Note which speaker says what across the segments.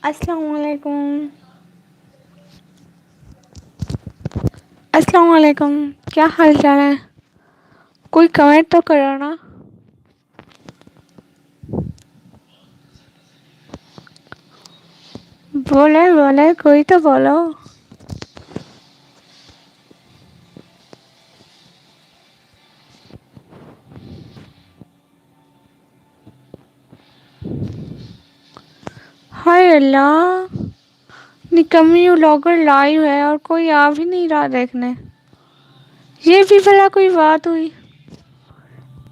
Speaker 1: अस्सलाम वालेकुम। अस्सलाम वालेकुम। क्या हाल चाल है? कोई कमेंट तो करो ना। बोले बोले कोई तो बोलो। हाय अल्लाह, निकम्मी व्लॉगर लाइव है और कोई आ भी नहीं रहा देखने। ये भी भला कोई बात हुई?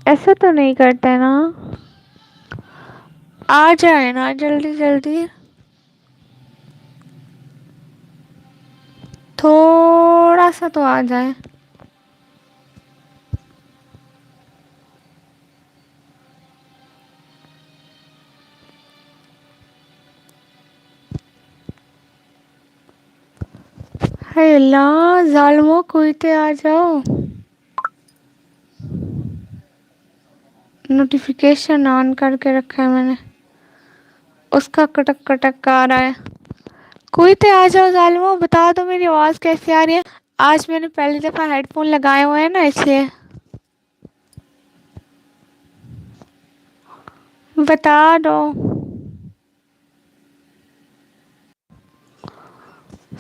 Speaker 1: ऐसा तो नहीं करते ना। आ जाए ना जल्दी जल्दी। थोड़ा सा तो आ जाए। हाय अल्लाह, जालिमो कोई तो आ जाओ। नोटिफिकेशन ऑन करके रखा है मैंने, उसका कटक कटक आ रहा है। कोई तो आ जाओ जालिमो, बता दो मेरी आवाज़ कैसी आ रही है। आज मैंने पहली दफ़ा हेडफोन लगाए हुए हैं ना, इसलिए। बता दो।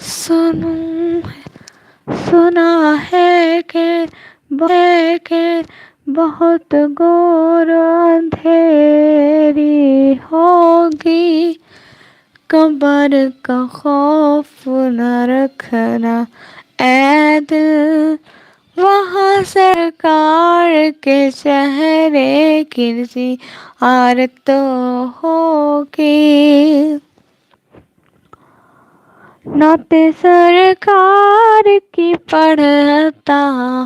Speaker 1: सुनो, सुना है कि बहुत घोर अंधेरी होगी, कब्र का खौफ न रखना ऐ दिल, वहाँ सरकार के चेहरे की ज़ियारत तो होगी। नाते सरकार की पढ़ता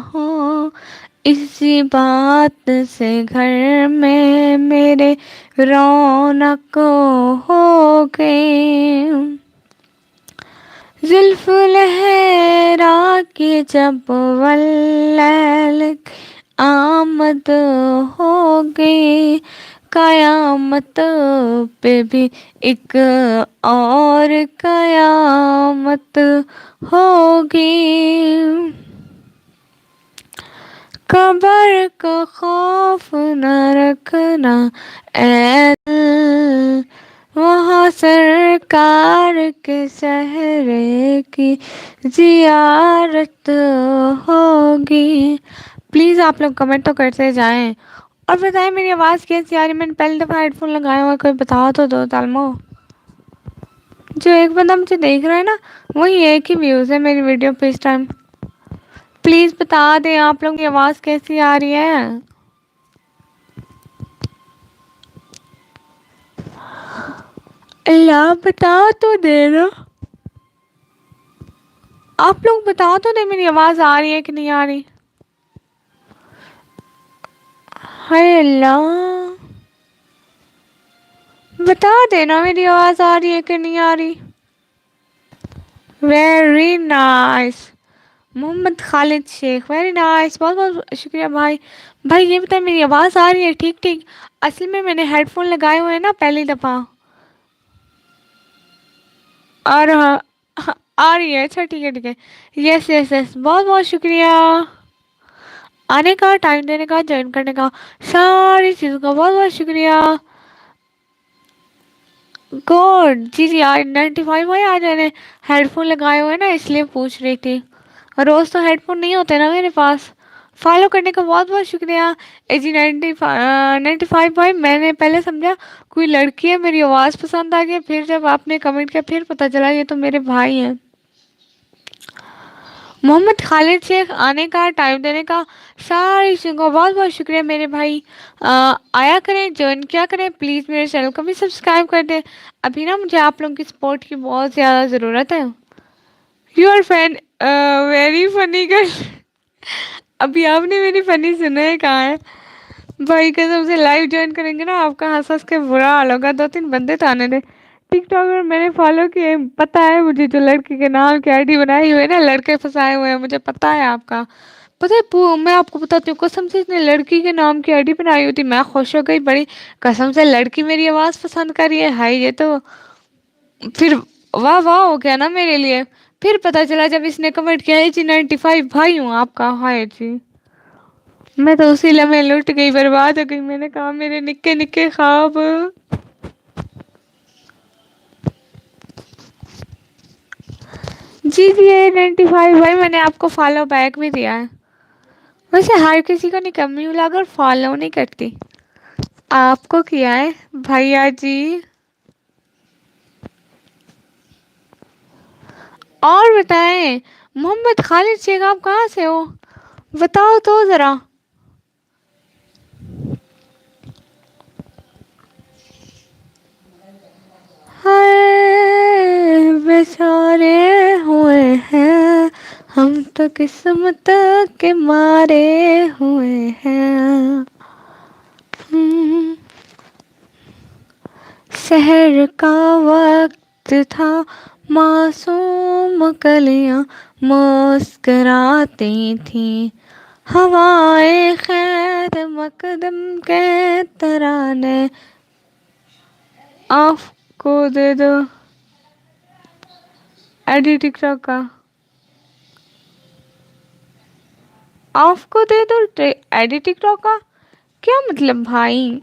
Speaker 1: हूँ, इसी बात से घर में मेरे रौनक हो गई। जुल्फ लहरा के जब वल्लैल आमद हो गई, कयामत पे भी एक और कयामत होगी। कब्र का खौफ न रखना ऐ दिल, वहाँ सरकार के चेहरे की जियारत होगी। प्लीज़ आप लोग कमेंट तो करते जाएं और बताएं मेरी आवाज़ कैसी आ रही है। मैंने पहली दफ़ा हेडफोन लगाया हुआ है, कोई बता तो दो तालमो। जो एक बंदा मुझे देख रहा है ना, वही एक ही व्यूज़ है मेरी वीडियो पे इस टाइम। प्लीज़ बता दें आप लोग की आवाज़ कैसी आ रही है। अल्लाह बता तो दे ना। आप लोग बता तो दे मेरी आवाज़ आ रही है कि नहीं आ रही। हाय अल्लाह, बता देना मेरी आवाज़ आ रही है कि नहीं आ रही। Very nice Mohammad Khalid Sheikh, very nice, बहुत बहुत शुक्रिया भाई। भाई ये बताए मेरी आवाज़ आ रही है ठीक ठीक? असल में मैंने हेडफोन लगाए हुए हैं ना पहली दफ़ा। और हाँ, हाँ, आ रही है। अच्छा ठीक है ठीक है। यस यस यस, बहुत बहुत शुक्रिया आने का, टाइम देने का, ज्वाइन करने का, सारी चीज़ों का बहुत बहुत शुक्रिया। गॉड जी जी, आज 95 भाई आज मैंने हेडफोन लगाए हुए हैं ना, इसलिए पूछ रही थी। रोज़ तो हेडफोन नहीं होते ना मेरे पास। फॉलो करने का बहुत बहुत शुक्रिया। ए जी 95 भाई, मैंने पहले समझा कोई लड़की है, मेरी आवाज़ पसंद आ गई, फिर जब आपने कमेंट किया फिर पता चला ये तो मेरे भाई हैं। मोहम्मद खालिद शेख, आने का, टाइम देने का, सारी चीज़ों का बहुत बहुत शुक्रिया मेरे भाई। आया करें, ज्वाइन किया करें, प्लीज़ मेरे चैनल को भी सब्सक्राइब कर दें। अभी ना मुझे आप लोगों की सपोर्ट की बहुत ज़्यादा ज़रूरत है। Your fan, very funny girl. अभी आपने मेरी फनी सुना है कहाँ है? भाई कसम से लाइव ज्वाइन करेंगे ना, आपका हंस हंस के बुरा हाल होगा। 2-3 बंदे तो आने दे। टिकटॉक में मैंने फॉलो किए, पता है मुझे, जो लड़की के नाम की आईडी बनाई हुई है ना, लड़के फंसाए हुए हैं, मुझे पता है आपका। पता है मैं आपको बताती हूँ, कसम से इसने लड़की के नाम की आईडी बनाई हुई थी। मैं खुश हो गई बड़ी, कसम से लड़की मेरी आवाज़ पसंद कर रही है। हाय ये तो پھر واہ واہ ہو گیا نا میرے لیے. پھر پتا چلا جب اس نے کمنٹ کیا ہے جی 95 بھائی ہوں آپ کا. ہائے جی میں تو اسی لمحے لٹ گئی, برباد ہو گئی. میں نے کہا میرے نکے نکے خواب. جی جی 95 بھائی میں نے آپ کو فالو بیک بھی دیا ہے. ویسے ہر کسی کو نہیں کمی لا کر فالو نہیں کرتی. آپ کو کیا ہے بھیا جی. اور بتائیں محمد خالد شیخ آپ کہاں سے ہو, بتاؤ تو ذرا. ہائے بیچارے ہوئے ہیں ہم تو قسمت کے مارے ہوئے ہیں. سحر کا وقت تھا معصوم کلیاں مسکراتی تھیں. ہوائے خیر مقدم کے ترانے. آپ کو دے دو ایڈی ٹک ٹاک کا. آپ کو دے دو ایڈی ٹک ٹاک کا کیا مطلب بھائی.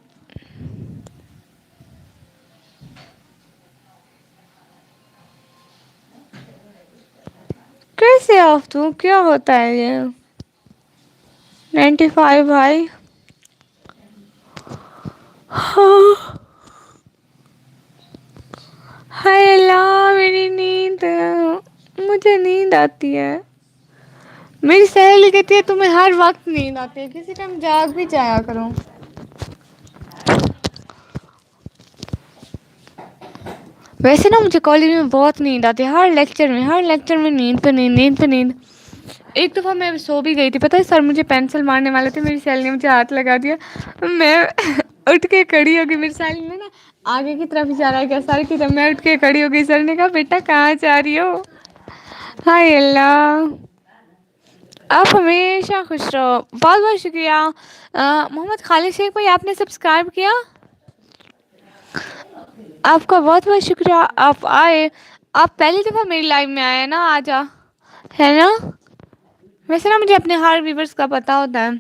Speaker 1: کیسے آف دوں, کیا ہوتا ہے یہ. 95 بھائی. ہاں ہائے اللہ میری نیند, مجھے نیند آتی ہے. میری سہیلی کہتی ہے تمہیں ہر وقت نیند آتی ہے, کسی ٹائم جاگ بھی جایا کرو. ویسے نا مجھے کالج میں بہت نیند آتی ہے, ہر لیکچر میں نیند پہ نیند, نیند پہ نیند. ایک دفعہ میں سو بھی گئی تھی, پتہ ہے سر مجھے پینسل مارنے والے تھے, میری سہیلی نے مجھے ہاتھ لگا دیا. میں اٹھ کے کھڑی ہوگئی, میری سہیلی نے نا آگے کی طرف اشارہ کیا سر کی طرف, میں اٹھ کے کھڑی ہو گئی. سر نے کہا بیٹا کہاں جا رہی ہو. ہائے اللہ آپ ہمیشہ خوش رہو. بہت بہت شکریہ محمد خالد شیخ بھائی, آپ نے سبسکرائب کیا. آپ کا بہت بہت شکریہ, آپ آئے. آپ پہلی دفعہ میری لائف میں آئے نا, آجا ہے نا. ویسے نا مجھے اپنے ہار ویورس کا پتا ہوتا ہے,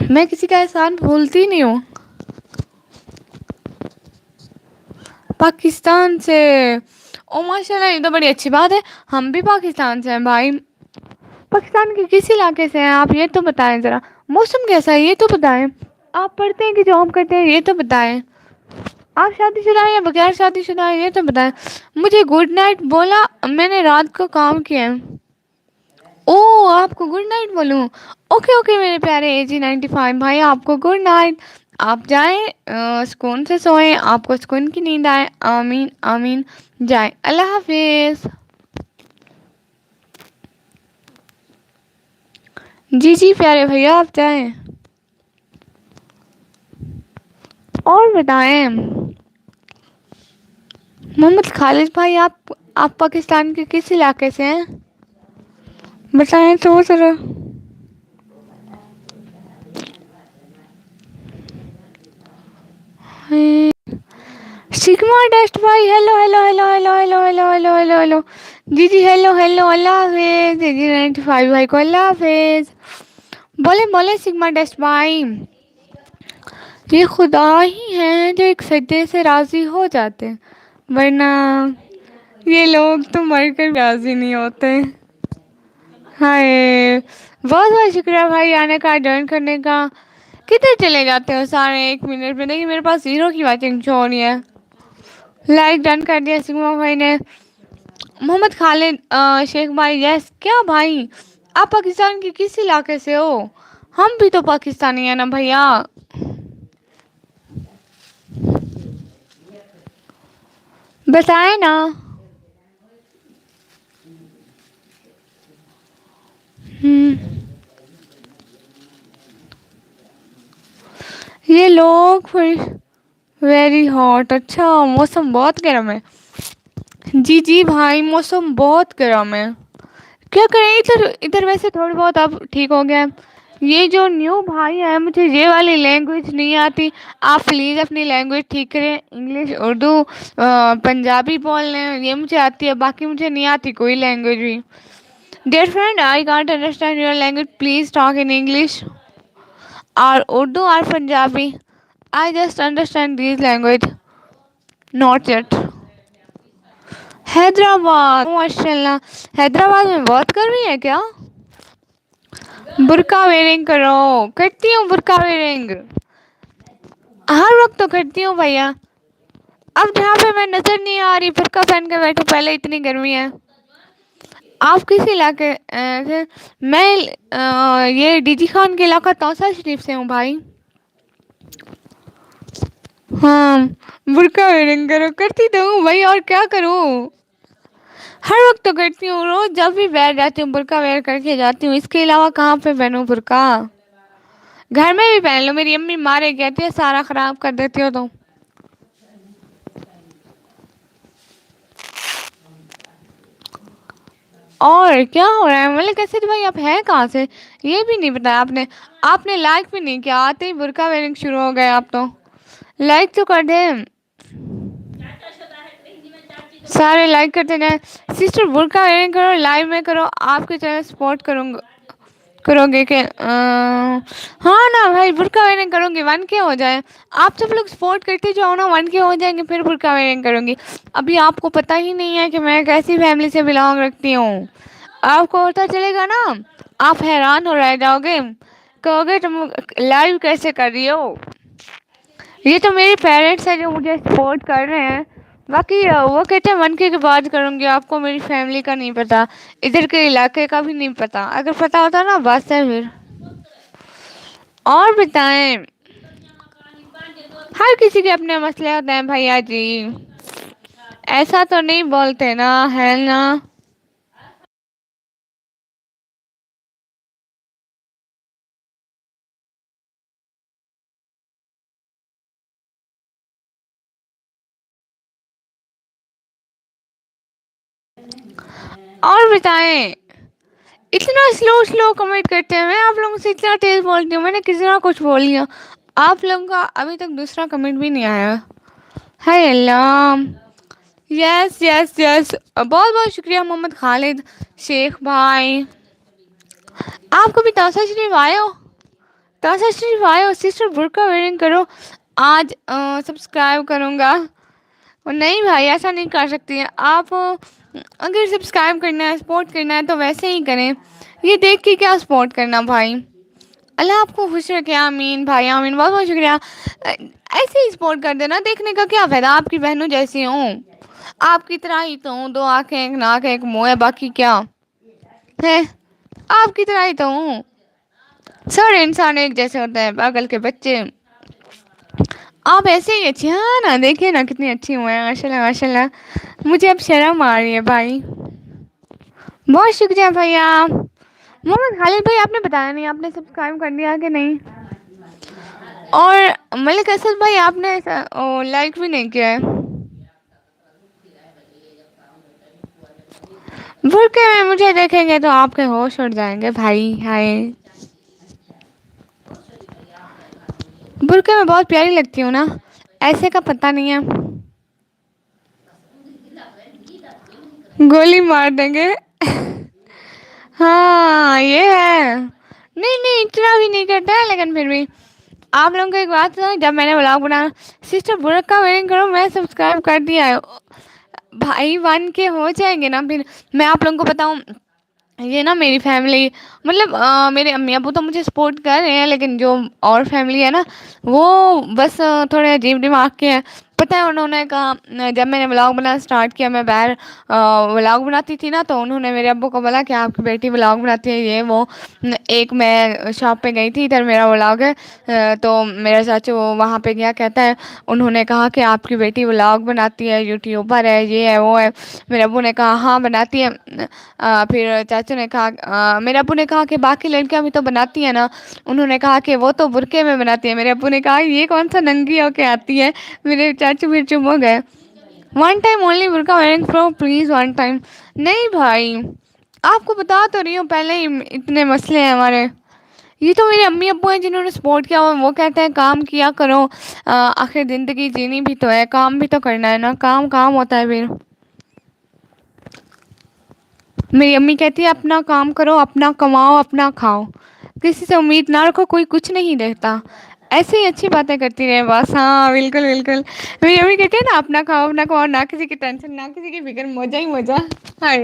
Speaker 1: میں کسی کا احسان بھولتی نہیں ہوں. پاکستان سے, او ماشاء اللہ یہ تو بڑی اچھی بات ہے. ہم بھی پاکستان سے ہیں بھائی. پاکستان کے کس علاقے سے ہیں آپ یہ تو بتائیں ذرا. موسم کیسا ہے یہ تو بتائیں. آپ پڑھتے ہیں کہ جاب کرتے ہیں یہ تو بتائیں. آپ شادی شدہ ہیں یا بغیر شادی شدہ ہے یہ تو بتائیں. مجھے گڈ نائٹ بولا, میں نے رات کو کام کیا. او آپ کو گڈ نائٹ بولوں, اوکے اوکے میرے پیارے AG 95 بھائی, آپ کو گڈ نائٹ. آپ جائیں سکون سے سوئیں, آپ کو سکون کی نیند آئے. آمین آمین. جائیں, اللہ حافظ. جی جی پیارے بھیا آپ جائیں. اور بتائیں محمد خالد بھائی, آپ پاکستان کے کس علاقے سے ہیں بتائیں تو ذرا. سگما ڈسٹ بھائی, hello hello hello hello hello hello hello hello hello. جی جی ہیلو ہیلو, اللہ حافظ. جی 95 بھائی کو اللہ حافظ. بولے بولے سگما ڈسٹ بھائی, یہ خدا ہی ہیں جو ایک سجدے سے راضی ہو جاتے ہیں, ورنہ یہ لوگ تو مر کر راضی نہیں ہوتے. ہائے بہت بہت شکریہ بھائی آنے کا, جوائن کرنے کا. کدھر چلے جاتے ہو سارے 1 منٹ میں, دیکھیے میرے پاس 0 کی واچنگ شو ہو رہی ہے. لائک ڈن کر دیا سگما بھائی نے. محمد خالد شیخ بھائی, یس کیا بھائی آپ پاکستان کے کس علاقے سے ہو. ہم بھی تو پاکستانی ہیں نا بھیا. بتائیں نا. یہ لوگ پھر ویری ہاٹ, اچھا موسم بہت گرم ہے. جی جی بھائی موسم بہت گرم ہے. کیا کریں, ادھر ادھر ویسے تھوڑی بہت اب ٹھیک ہو گیا. یہ جو نیو بھائی ہے مجھے یہ والی لینگویج نہیں آتی. آپ پلیز اپنی لینگویج ٹھیک کریں. انگلش اردو پنجابی بول لیں یہ مجھے آتی ہے باقی مجھے نہیں آتی کوئی لینگویج بھی. Dear friend I can't understand your language please talk in English اور اردو اور Punjabi. I just understand these language not yet. Hyderabad ماشاء اللہ. حیدرآباد میں بہت گرمی ہے کیا؟ برقع ویئرنگ کرو. کرتی ہوں برقع ویئرنگ ہر وقت تو کرتی ہوں بھیا. اب جہاں پہ میں نظر نہیں آ رہی برقع پہن کے بیٹھو پہلے اتنی گرمی ہے. آپ کس علاقے سے؟ میں یہ ڈی جی خان کے علاقہ توسا شریف سے ہوں بھائی. ہاں برقع ویئرنگ کرو. کرتی تو ہوں بھائی اور کیا کروں. ہر وقت تو کرتی ہوں روز جب بھی بیٹھ جاتی ہوں برقع ویئر کر کے جاتی ہوں. اس کے علاوہ کہاں پہ پہنوں برقع. گھر میں بھی پہن لو میری امی مارے کہتی ہے سارا خراب کر دیتی ہو تو. اور کیا ہو رہا ہے ملک اسد بھائی آپ ہیں کہاں سے یہ بھی نہیں بتایا آپ نے. آپ نے لائک بھی نہیں کیا آتے ہی برقع ویئرنگ شروع ہو گئے آپ تو. لائک تو کر دیں. سارے لائک کرتے جائیں. سسٹر برقع ویئرنگ کرو لائو میں کرو آپ کی طرح سپورٹ کروں گا. کرو گے کہ ہاں نا بھائی برقع ویئرنگ کروں گی 1K ہو جائے. آپ سب لوگ سپورٹ کرتے جاؤ نا 1K ہو جائیں گے پھر برقع ویئرنگ کروں گی. ابھی آپ کو پتا ہی نہیں ہے کہ میں کیسی فیملی سے بلانگ رکھتی ہوں. آپ کو پتا چلے گا نا آپ حیران ہو رہ جاؤ گے. کہو گے تم لائو کیسے کر رہی ہو. یہ تو میرے پیرنٹس ہیں جو مجھے سپورٹ کر رہے ہیں. باقی وہ کہتے ہیں 1K کے بعد کروں گی. آپ کو میری فیملی کا نہیں پتا ادھر کے علاقے کا بھی نہیں پتا. اگر پتا ہوتا نا بس ہے پھر. اور بتائیں. ہر کسی کے اپنے مسئلے ہوتے ہیں بھیا جی. ایسا تو نہیں بولتے نا ہے نا. اور بتائیں. اتنا سلو کمنٹ کرتے ہیں میں آپ لوگوں سے اتنا تیز بولتی ہوں میں نے کتنا کچھ بول لیا. آپ لوگوں کا ابھی تک دوسرا کمنٹ بھی نہیں آیا. ہائے اللہ. یس یس یس بہت بہت شکریہ محمد خالد شیخ بھائی. آپ کبھی توسا شریف آئے ہو؟ توسا شریف آئے ہو سسٹر برقع ویئرنگ کرو. آج سبسکرائب کروں گا. نہیں بھائی ایسا نہیں کر سکتی ہیں آپ. اگر سبسکرائب کرنا ہے سپورٹ کرنا ہے تو ویسے ہی کریں. یہ دیکھ کے کیا سپورٹ کرنا بھائی. اللہ آپ کو خوش رکھے آمین بھائی آمین. بہت بہت شکریہ. ایسے ہی سپورٹ کر دینا دیکھنے کا کیا فائدہ آپ کی بہنوں جیسی ہوں. آپ کی طرح ہی تو ہوں 2 آنکھیں 1 ناک 1 منہ ہے باقی کیا ہے. آپ کی طرح ہی تو ہوں. سارے انسان ایک جیسے ہوتے ہیں پاگل کے بچے. آپ ایسے ہی اچھی ہاں نا دیکھیے نا کتنی اچھی ہوئے ہیں ماشاء اللہ ماشاء اللہ. مجھے اب شرم آ رہی ہے بھائی. بہت شکریہ بھیا. محمد خالد بھائی آپ نے بتایا نہیں آپ نے سبسکرائب کر دیا کہ نہیں. اور ملک اسد بھائی آپ نے لائک بھی نہیں کیا ہے. برقعے میں مجھے دیکھیں گے تو آپ کے ہوش اڑ جائیں گے بھائی ہائے. برقعے میں بہت پیاری لگتی ہوں نا ایسے کا پتا نہیں ہے. گولی مار دیں گے. ہاں یہ ہے. نہیں نہیں اتنا بھی نہیں کرتا ہے لیکن پھر بھی. آپ لوگوں کو ایک بات جب میں نے بلاگ بنایا سسٹر برقعہ ویئرنگ کرو میں سبسکرائب کر دیا ہے. بھائی 1K ہو جائیں گے نا پھر میں آپ لوگوں کو بتاؤں. یہ نا میری فیملی مطلب میرے امی ابو تو مجھے سپورٹ کر رہے ہیں لیکن جو اور فیملی ہے نا وہ بس تھوڑے عجیب دماغ کے ہیں. پتہ ہے انہوں نے کہا جب میں نے بلاگ بنانا اسٹارٹ کیا میں باہر ولاگ بناتی تھی نا تو انہوں نے میرے ابو کو بولا کہ آپ کی بیٹی ولاگ بناتی ہے یہ وہ. ایک میں شاپ پہ گئی تھی ادھر میرا ولاگ ہے تو میرا چاچو وہاں پہ گیا کہتا ہے انہوں نے کہا کہ آپ کی بیٹی ولاگ بناتی ہے یوٹیوبر ہے یہ ہے وہ ہے. میرے ابو نے کہا ہاں بناتی ہے. پھر چاچو نے کہا میرے ابو نے کہا کہ باقی لڑکیاں بھی تو بناتی ہیں نا. انہوں نے کہا کہ وہ تو برقعے میں بناتی ہے. میرے ابو نے کہا یہ کون سا ننگی ہو کے آتی ہے. میرے چاچو پھر چپ ہو گئے. 1 ٹائم اونلی برقعہ ویئرنگ کرو پلیز 1 ٹائم. نہیں بھائی آپ کو بتا تو رہی ہوں پہلے ہی اتنے مسئلے ہیں ہمارے. ये तो मेरे अम्मी अब्बू हैं जिन्होंने सपोर्ट किया, और वो कहते हैं काम किया करो, आखिर ज़िंदगी जीनी भी तो है, काम भी तो करना है ना, काम काम होता है फिर। मेरी अम्मी कहती है अपना काम करो, अपना कमाओ, अपना खाओ, किसी से उम्मीद ना रखो, कोई कुछ नहीं देता। ऐसे ही अच्छी बातें करती रहे बस। हाँ बिल्कुल बिल्कुल। मेरी अम्मी कहती है ना, अपना खाओ अपना कमाओ, ना किसी की टेंशन ना किसी की फिक्र, मजा ही मजा। हाय।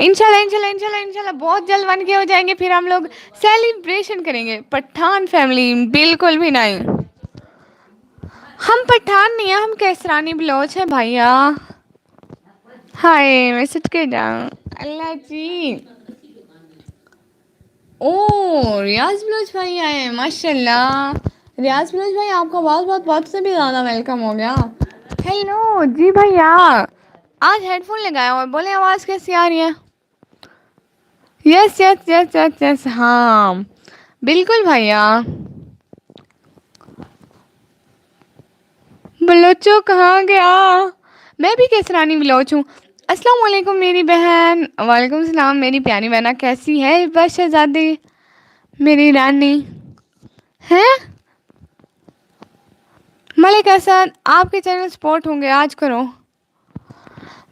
Speaker 1: इंशाल्लाह इंशाल्लाह इंशाल्लाह इंशाल्लाह बहुत जल्द बन के हो जाएंगे, फिर हम लोग सेलिब्रेशन करेंगे। पठान फैमिली बिल्कुल भी नहीं, हम पठान नहीं है, हम कैसरानी बलोच है भैया। हाय मैं सच के जाऊँ। अल्लाह जी। ओ रियाज बलोच भाई आए हैं, माशाल्लाह। रियाज बलोच भाई आपका बहुत बहुत बहुत से भी ज़्यादा वेलकम हो गया। हेलो जी भैया। आज हेडफोन लगाया और बोले आवाज़ कैसी आ रही है? Yes yes yes yes yes हाँ बिल्कुल भैया। बलोचो कहाँ गया? मैं भी केसरानी बलोच हूँ। अस्सलाम वालेकुम मेरी बहन। वालेकुम सलाम मेरी प्यारी बहना, कैसी है बस शहजादी मेरी रानी? हैं मलिक असद, आपके चैनल सपोर्ट होंगे आज करो।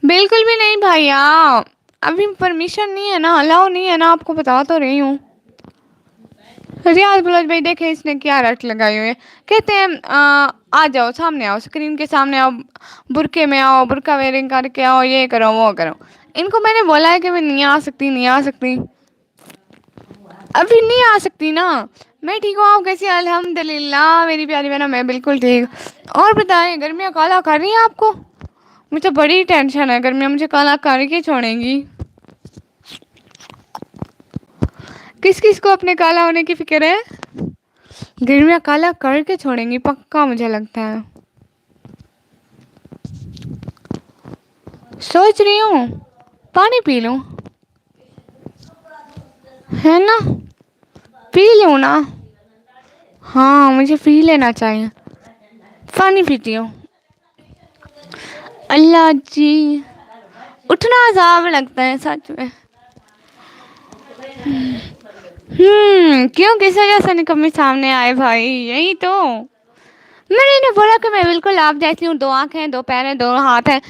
Speaker 1: बिल्कुल भी नहीं भैया, अभी परमिशन नहीं है ना, अलाउ नहीं है ना, आपको बता तो रही हूँ। रियाज बलोच भाई देखे इसने क्या रट लगाई हुई है। कहते हैं आ जाओ सामने आओ, स्क्रीन के सामने आओ, बुरके में आओ, बुरका वेयरिंग करके आओ, ये करो वो करो। इनको मैंने बोला है कि मैं नहीं आ सकती, नहीं आ सकती, अभी नहीं आ सकती ना। मैं ठीक हूँ, आप कैसी हैं? अल्हम्दुलिल्लाह मेरी प्यारी बहना, मैं बिल्कुल ठीक। और बताएं गर्मियाँ काला कर रही हैं आपको? मुझे बड़ी टेंशन है, गर्मियाँ मुझे काला करके छोड़ेंगी। किस किस को अपने काला होने की फिक्र है? गर्मियाँ काला करके छोड़ेंगी पक्का, मुझे लगता है। सोच रही हूँ पानी पी लूँ, है ना? पी लूँ ना? हाँ मुझे पी लेना चाहिए। पानी पीती हूँ। अल्लाह जी, उठना अजाब लगता है सच में। क्यों किस वजह से निकम्मी सामने आए भाई? यही तो मैंने इन्हें बोला कि मैं बिल्कुल आप जैसी हूँ, दो आँखें हैं, दो पैर हैं, दो हाथ हैं,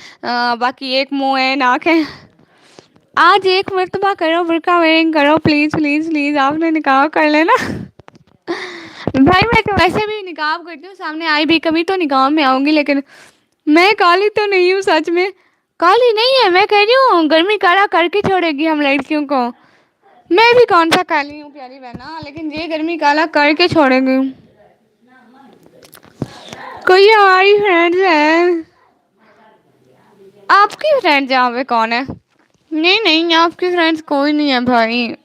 Speaker 1: बाकी एक मुंह है, नाक है। आज एक मर्तबा करो, बुर्का वेयरिंग करो प्लीज प्लीज प्लीज, आपने निकाह कर लेना। भाई मैं तो वैसे भी निकाह करती हूँ, सामने आई भी कभी तो निकाह में आऊंगी, लेकिन मैं काली तो नहीं हूँ सच में। काली नहीं है, मैं कह रही हूँ गर्मी काला करके छोड़ेगी हम लड़कियों को। मैं भी कौन सा काली हूँ प्यारी बहना, लेकिन ये गर्मी काला करके छोड़ेगी। कोई हमारी फ्रेंड्स है। आपकी फ्रेंड यहाँ पे कौन है? नहीं नहीं आपकी फ्रेंड्स कोई नहीं है भाई।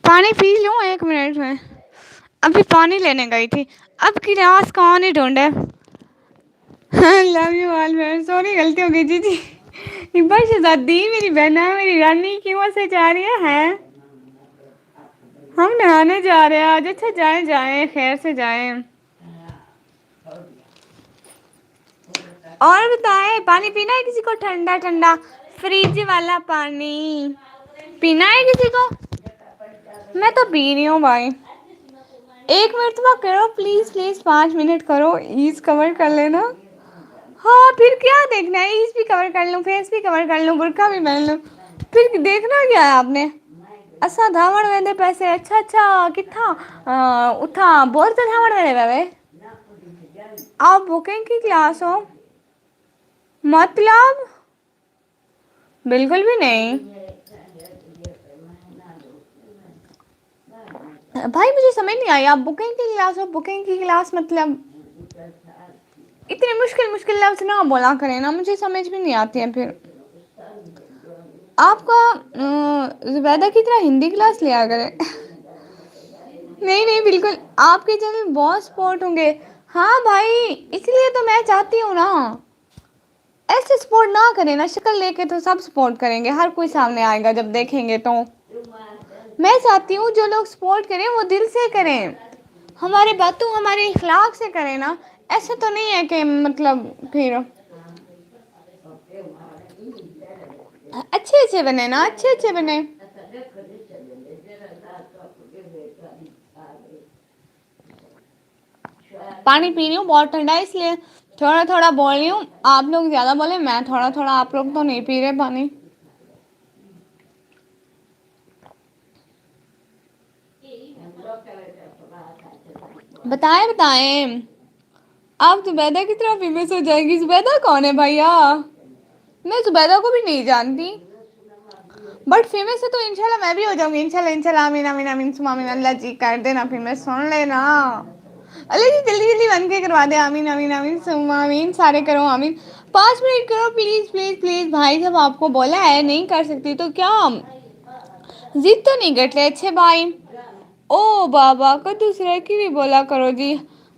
Speaker 1: पानी पी लूँ एक मिनट में, अभी पानी लेने गई थी। अब की रास कौन ही ढूंढे। Love you all friends, sorry गलती हो गई जी जी। एक बार शहजादी मेरी बहना मेरी रानी क्यों ऐसे जा रही है? हम नहाने जा रहे हैं आज। अच्छा जाएं जाएं खैर से जाएं। और बताएं पानी पीना है किसी को? ठंडा ठंडा फ्रिज वाला पानी पीना है किसी को? मैं तो पी रही हूँ भाई। एक मिनट तो करो प्लीज प्लीज, 5 मिनट करो, ईज कवर कर लेना। हाँ फिर क्या देखना है, ईज भी कवर कर लूँ, फेस भी कवर कर लूँ, बुर्का भी पहन लूँ, फिर देखना क्या है आपने? असा धावण वेंदे पैसे, अच्छा अच्छा कितना उठा बोल तो धावण वेंदे बाबे। आप बुकिंग की क्लास हो? मतलब बिल्कुल भी नहीं। بھائی مجھے سمجھ نہیں آئی، آپ بکنگ کی کلاس ہو، بکنگ کی کلاس مطلب اتنے مشکل مشکل لفظ نہ بولا کریں نا، مجھے سمجھ بھی نہیں آتی ہیں پھر. آپ کا زبیدہ کی طرح ہندی کلاس لیا کریں. نہیں نہیں بالکل، آپ کے چینل بہت سپورٹ ہوں گے. ہاں بھائی اس لیے تو میں چاہتی ہوں نا، ایسے سپورٹ نہ کریں نا، شکل لے کے تو سب سپورٹ کریں گے، ہر کوئی سامنے آئے گا جب دیکھیں گے تو. میں چاہتی ہوں جو لوگ سپورٹ کریں وہ دل سے کریں، ہمارے باتوں ہمارے اخلاق سے کریں نا. ایسا تو نہیں ہے کہ مطلب پھر اچھے اچھے بنے نا، اچھے اچھے بنے. پانی پی رہی ہوں بہت ٹھنڈا ہے، اس لیے تھوڑا تھوڑا بول رہی ہوں. آپ لوگ زیادہ بولے، میں تھوڑا تھوڑا، آپ لوگ تو نہیں پی رہے پانی. بتائیں بتائیں. آپ زبیدہ کی طرح فیمس ہو جائے گی. زبیدہ کون ہے بھیا؟ میں زبیدہ کو بھی نہیں جانتی، بٹ فیمس ہے تو انشاءاللہ میں بھی ہو جاؤں گی. انشاءاللہ انشاءاللہ، آمین آمین آمین ثم آمین. اللہ جی کر دینا فیمس، سن لینا. اللہ جی جلدی جلدی بن کے کروا دے. آمین آمین آمین ثم آمین. سارے کرو آمین. 5 منٹ کرو پلیز پلیز پلیز. بھائی جب آپ کو بولا ہے نہیں کر سکتی تو کیا ضد تو نہیں کرتے اچھے بھائی. او بابا کو دوسرے کی بھی بولا کرو جی.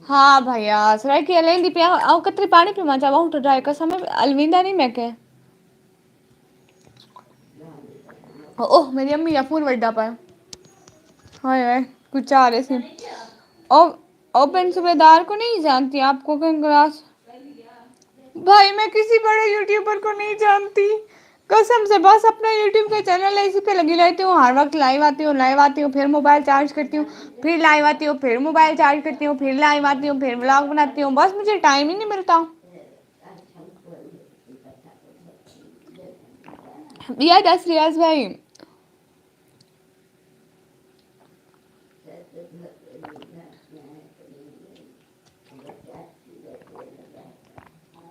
Speaker 1: ہاں بھیا سرائے کی لین پیا او کتری پانی پیوا چاہو تو ڈرائی کا سمے الویندا نہیں میں کہ اوہ میری امی کا فون وڈا پا ہائے ہائے کچھ آ رہے تھے. اوپن صوبیدار کو نہیں جانتی آپ کو کلاس. بھائی میں کسی بڑے یوٹیوبر کو نہیں جانتی قسم سے. بس اپنا یوٹیوب کا چینل ہے اسی پہ لگی رہتی ہوں، ہر وقت لائیو آتی ہوں، لائیو آتی ہوں، پھر موبائل چارج کرتی ہوں، پھر لائیو آتی ہوں، پھر موبائل چارج کرتی ہوں، پھر لائیو آتی ہوں، پھر ولاگ بناتی ہوں. بس مجھے ٹائم ہی نہیں ملتا. دس ریاض بھائی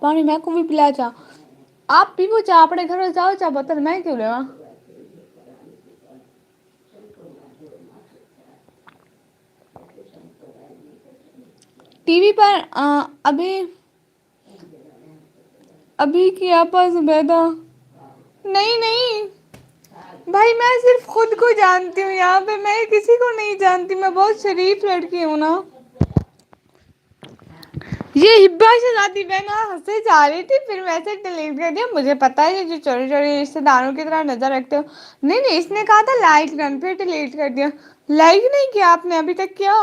Speaker 1: پانی میں کو بھی پلا چا آپ پیو چا اپنے گھر جاؤ چا بوتل میں کیوں لےوا. ٹی وی پر ابھی ابھی کی آپا زبیدہ نہیں نہیں بھائی میں صرف خود کو جانتی ہوں یہاں پہ، میں کسی کو نہیں جانتی. میں بہت شریف لڑکی ہوں نا. یہ ہبا شہزادی بہنا ہنسے جا رہی تھی پھر ویسے ڈیلیٹ کر دیا. مجھے پتا ہے یہ جو چوری چوری رشتے داروں کی طرح نظر رکھتے ہو. نہیں نہیں اس نے کہا تھا لائک ڈن پھر ڈیلیٹ کر دیا. لائک نہیں کیا آپ نے ابھی تک کیا؟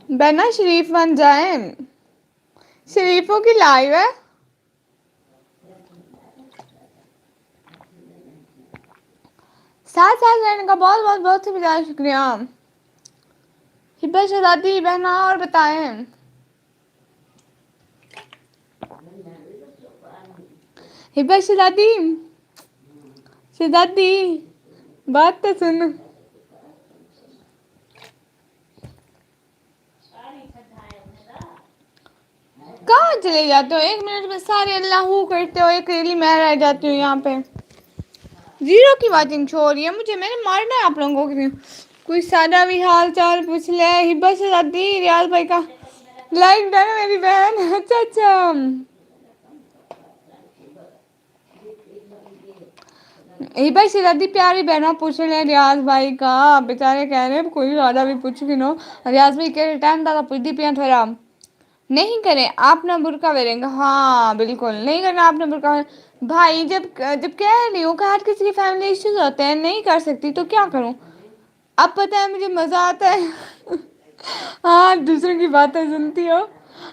Speaker 1: بہنا شریف بن جائیں، شریفوں کی لائو ہے. ساتھ ساتھ رہنے کا بہت بہت بہت سے زیادہ شکریہ. ہبا شہزادی بہنا اور بتائیں. ہبا شہزادی شہزادی بات تو سن. کہاں چلے جاتے ہو 1 منٹ میں سارے اللہ ہو کرتے ہو، اکیلی میں رہ جاتی ہوں یہاں پہ. زیرو کی واچنگ شو ہو رہی ہے مجھے، میں نے مارنا ہے آپ لوگوں کو. کوئی سادہ بھی حال چال پوچھ لے. ہبا شہزادی ریاض بھائی کا لائک ڈن میری بہن. اچھا اچھا ہبا شہزادی پیاری بہنا پوچھ رہے ہیں ریاض بھائی کا. بیچارے کہہ رہے ہیں کوئی زیادہ بھی پوچھ بھی نو. ریاض بھائی کہہ رہے ٹائم دادا پوچھ دی پیا تھوڑا نہیں کریں آپ نہ برقع ویریں گا. ہاں بالکل نہیں کرنا آپ نے برقع. بھائی جب جب کہہ رہی ہوں کہ ہر کسی کی فیملی ایشوز ہوتے ہیں نہیں کر سکتی تو کیا کروں. اب پتہ ہے مجھے مزہ آتا ہے. ہاں دوسروں کی باتیں سنتی ہو.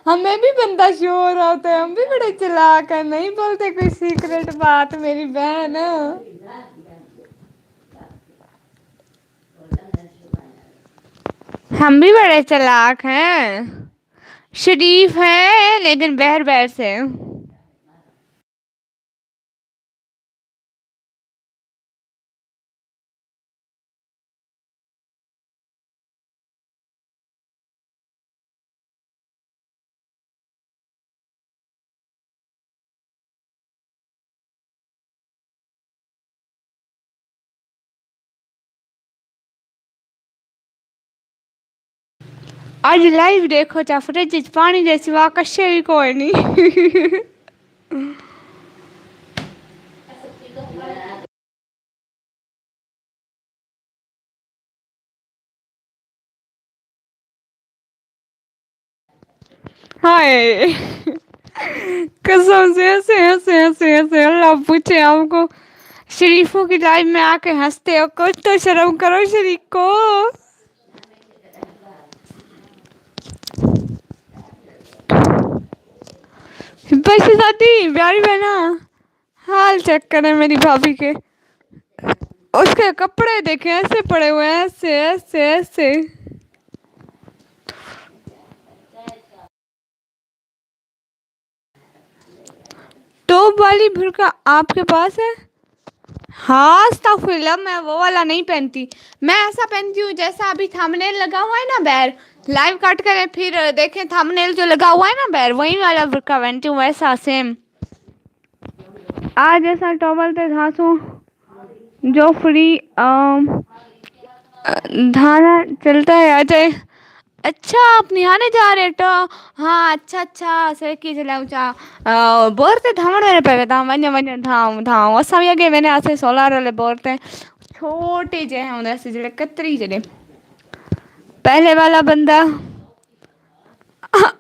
Speaker 1: ہمیں بھی بندہ شور ہوتا ہے، ہم بھی بڑے چلاک ہیں، نہیں بولتے کوئی سیکریٹ بات میری بہن. ہم بھی بڑے چلاک ہیں، شریف ہے لیکن بہر بہر سے. आज लाइव देखो चा फ्रिज पानी दे सिवा कशे भी कोई नहीं। हाय कसम से हंसे हंसे हंसे हंसे अल्लाह पूछे हमको। शरीफों की लाइफ में आके हंसते हो, कुछ तो शर्म करो शरीफ को। बस दादी प्यारी बहना, हाल चेक करें मेरी भाभी के, उसके कपड़े देखे ऐसे पड़े हुए हैं, ऐसे ऐसे ऐसे। टॉप वाली बुर्का आपके पास है? हाँ अस्तगफुरुल्लाह, मैं वो वाला नहीं पहनती। मैं ऐसा पहनती हूँ जैसा अभी थंबनेल लगा हुआ है ना बैर, लाइव कट करें फिर देखें थंबनेल जो लगा हुआ है ना बैर, वही वाला बुर्का पहनती हूँ वैसा सेम। आज ऐसा टॉवल थे घासों जो फ्री धारा चलता है आ जाए। अच्छा आप निहाने जा रहे तो? हाँ अच्छा अच्छा सर की चला ऊंचा बोरते धामण पे था वन्य वन्य धाम धाम असा भी अगे मैंने ऐसे सोलार वाले बोरते छोटे जे हैं उधर से जड़े कतरी जड़े पहले वाला बंदा।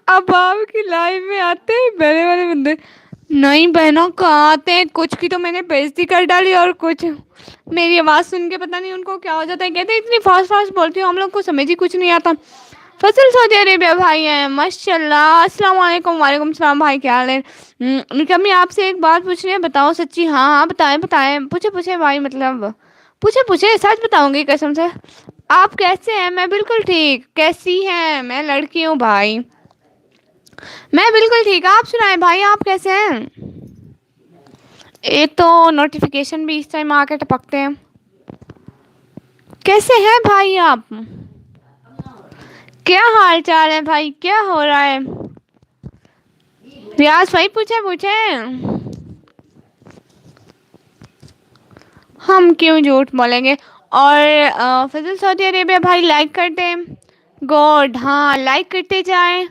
Speaker 1: अब आपकी लाइफ में आते हैं पहले वाले बंदे? नहीं बहनों कहाँ आते हैं, कुछ की तो मैंने बेइज्जती कर डाली और कुछ मेरी आवाज़ सुन के पता नहीं उनको क्या हो जाता है, कहते हैं इतनी फास्ट फास्ट बोलती हूँ हम लोग को समझ ही कुछ नहीं आता। फजल सऊदी अरेबिया भाई हैं माशाल्लाह, अस्सलाम वालेकुम। वालेकुम सलाम भाई, क्या हाल है? कमी आपसे एक बात पूछ रही है, बताओ सच्ची? हाँ हाँ बताएं बताएं, पूछे पूछे भाई, मतलब पूछे पूछे, सच बताऊंगी कसम से। आप कैसे हैं? मैं बिल्कुल ठीक। कैसी हैं? मैं लड़की हूँ भाई, मैं बिल्कुल ठीक। आप सुनाएं भाई, आप कैसे हैं? एक तो नोटिफिकेशन भी इस टाइम आके टपकते हैं। कैसे हैं भाई आप? क्या हाल चाल है भाई, क्या हो रहा है? रियाज भाई पूछे पूछे, हम क्यों झूठ बोलेंगे। और फजल सऊदी अरेबिया भाई लाइक करते हैं, गॉड हाँ लाइक करते जाएं।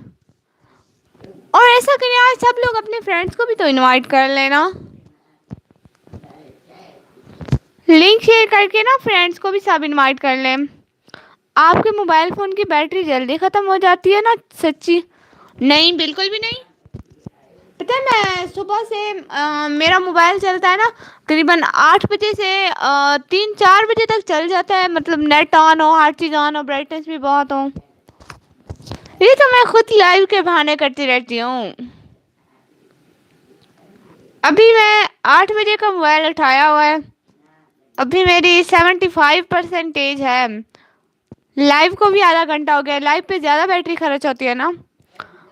Speaker 1: और ऐसा करें यार सब लोग अपने फ्रेंड्स को भी तो इनवाइट कर लेना, लिंक शेयर करके ना फ्रेंड्स को भी सब इनवाइट कर लें। आपके मोबाइल फ़ोन की बैटरी जल्दी ख़त्म हो जाती है ना सच्ची? नहीं बिल्कुल भी नहीं। पता है मैं सुबह से मेरा मोबाइल चलता है ना करीबन 8 बजे से 3-4 बजे तक चल जाता है, मतलब नेट ऑन हो, हर चीज़ ऑन हो, ब्राइटनेस भी बहुत हो। ये तो मैं खुद लाइव के बहाने करती रहती हूँ। अभी मैं 8 बजे का मोबाइल उठाया हुआ है, अभी मेरी 75% है। लाइव को भी आधा घंटा हो गया, लाइव पे ज़्यादा बैटरी खर्च होती है ना।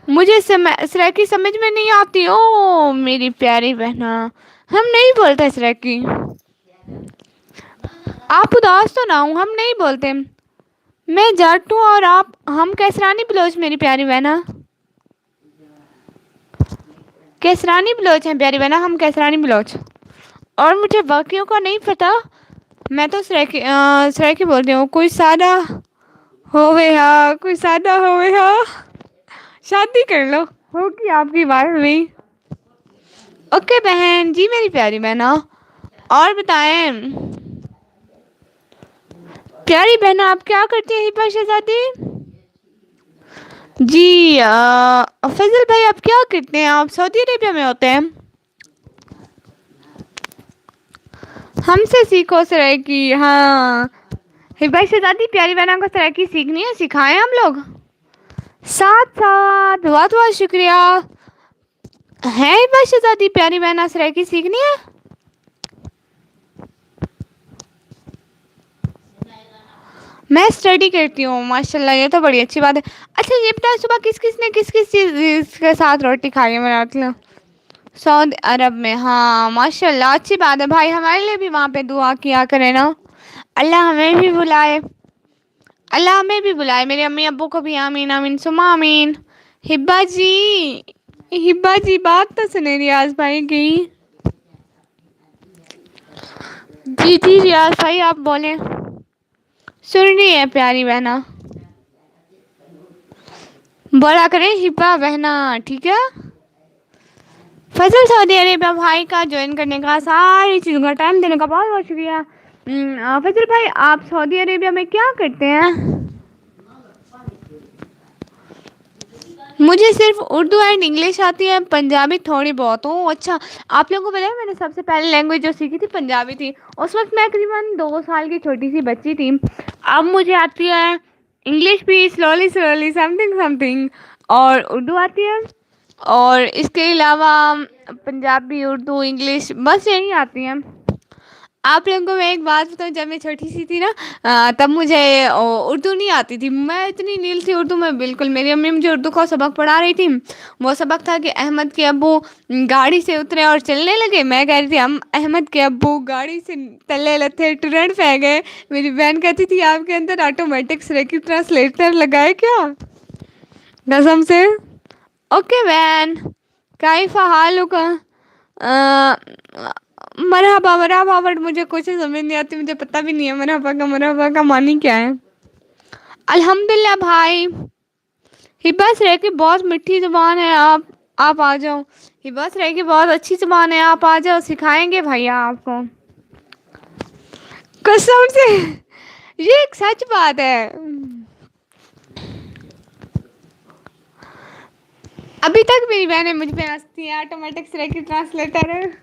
Speaker 1: मुझे सरेकी समझ में नहीं आती। ओ मेरी प्यारी बहना, हम नहीं बोलते सरेकी। आप उदास तो ना हो, हम नहीं बोलते। मैं जाट हूँ और आप हम कैसरानी बलोच मेरी प्यारी बहना, कैसरानी बलोच हैं प्यारी बहना, हम कैसरानी बलोच। और मुझे बाकियों का नहीं पता, मैं तो सरेकी बोलती हूँ। कोई सादा होवे हा, कोई सादा होवे हा, शादी कर लो, होगी आपकी बात हुई। ओके बहन जी मेरी प्यारी बहना। और बताएं प्यारी बहना, आप क्या करती हैं हिबा शहजादी? जी फजल भाई आप क्या करते हैं? आप सऊदी अरेबिया में होते हैं? हमसे सीखो सराइकी। हाँ हिबा शहजादी प्यारी बहना को सराइकी सीखनी है, सिखाएं हम लोग साथ साथ। बहुत बहुत शुक्रिया। है हिबा शहजादी प्यारी बहना सराइकी सीखनी है? मैं स्टडी करती हूँ माशाल्लाह, ये तो बड़ी अच्छी बात है। अच्छा ये बताओ सुबह किस किस ने किस किस चीज़ के साथ रोटी खाई है? मैं मतलब सऊदी अरब में, हाँ माशाल्लाह अच्छी बात है भाई, हमारे लिए भी वहाँ पे दुआ किया करें ना। अल्लाह हमें भी बुलाए, अल्लाह हमें भी बुलाए, मेरे अम्मी अब्बू को भी। आमीन आमीन सुमा आमीन। हिब्बा जी, हिब्बा जी बात तो सुने रियाज भाई की। जी जी रियाज भाई आप बोलें, सुन रही है प्यारी बहना? बोला करें हिब्बा बहना, ठीक है। फैसल सऊदी अरेबिया भाई का ज्वाइन करने का, सारी चीज़ों का टाइम देने का बहुत बहुत शुक्रिया। फैसल भाई आप सऊदी अरेबिया में क्या करते हैं? मुझे सिर्फ उर्दू एंड इंग्लिश आती है, पंजाबी थोड़ी बहुत हूँ। अच्छा, आप लोगों को पता है मैंने सबसे पहले लैंग्वेज जो सीखी थी पंजाबी थी। उस वक्त मैं करीबन 2 साल की छोटी सी बच्ची थी। अब मुझे आती है इंग्लिश भी स्लोली स्लोली, समथिंग समथिंग, और उर्दू आती है। और इसके अलावा पंजाबी, उर्दू, इंग्लिश बस यही आती हैं। आप लोगों को मैं एक बात बताऊँ, जब मैं छोटी सी थी ना तब मुझे उर्दू नहीं आती थी। मैं इतनी नील थी उर्दू में, बिल्कुल। मेरी अम्मी मुझे उर्दू का सबक पढ़ा रही थी। वो सबक था कि अहमद के अब्बू गाड़ी से उतरे और चलने लगे। मैं कह रही थी हम अहमद के अब्बू गाड़ी से तले लथे टुरंट फै गए। मेरी बहन कहती थी आपके अंदर ऑटोमेटिक की ट्रांसलेटर लगाए क्या, कसम से। ओके बहन, काइफा हालुका, मरहबा मरहबा, बट मुझे कुछ समझ नहीं आती, मुझे पता भी नहीं है मरहबा का मानी क्या है। अल्हम्दुलिल्लाह भाई। हिब्बा सरे की बहुत मीठी जुबान है, आप आ जाओ। हिब्बा सरे की बहुत अच्छी जुबान है, आप आ जाओ, सिखाएंगे भैया आपको, कसम से। ये एक सच बात है। अभी तक मेरी बहनें मुझ पे हंसती हैं, ऑटोमेटिक सरे की ट्रांसलेटर है।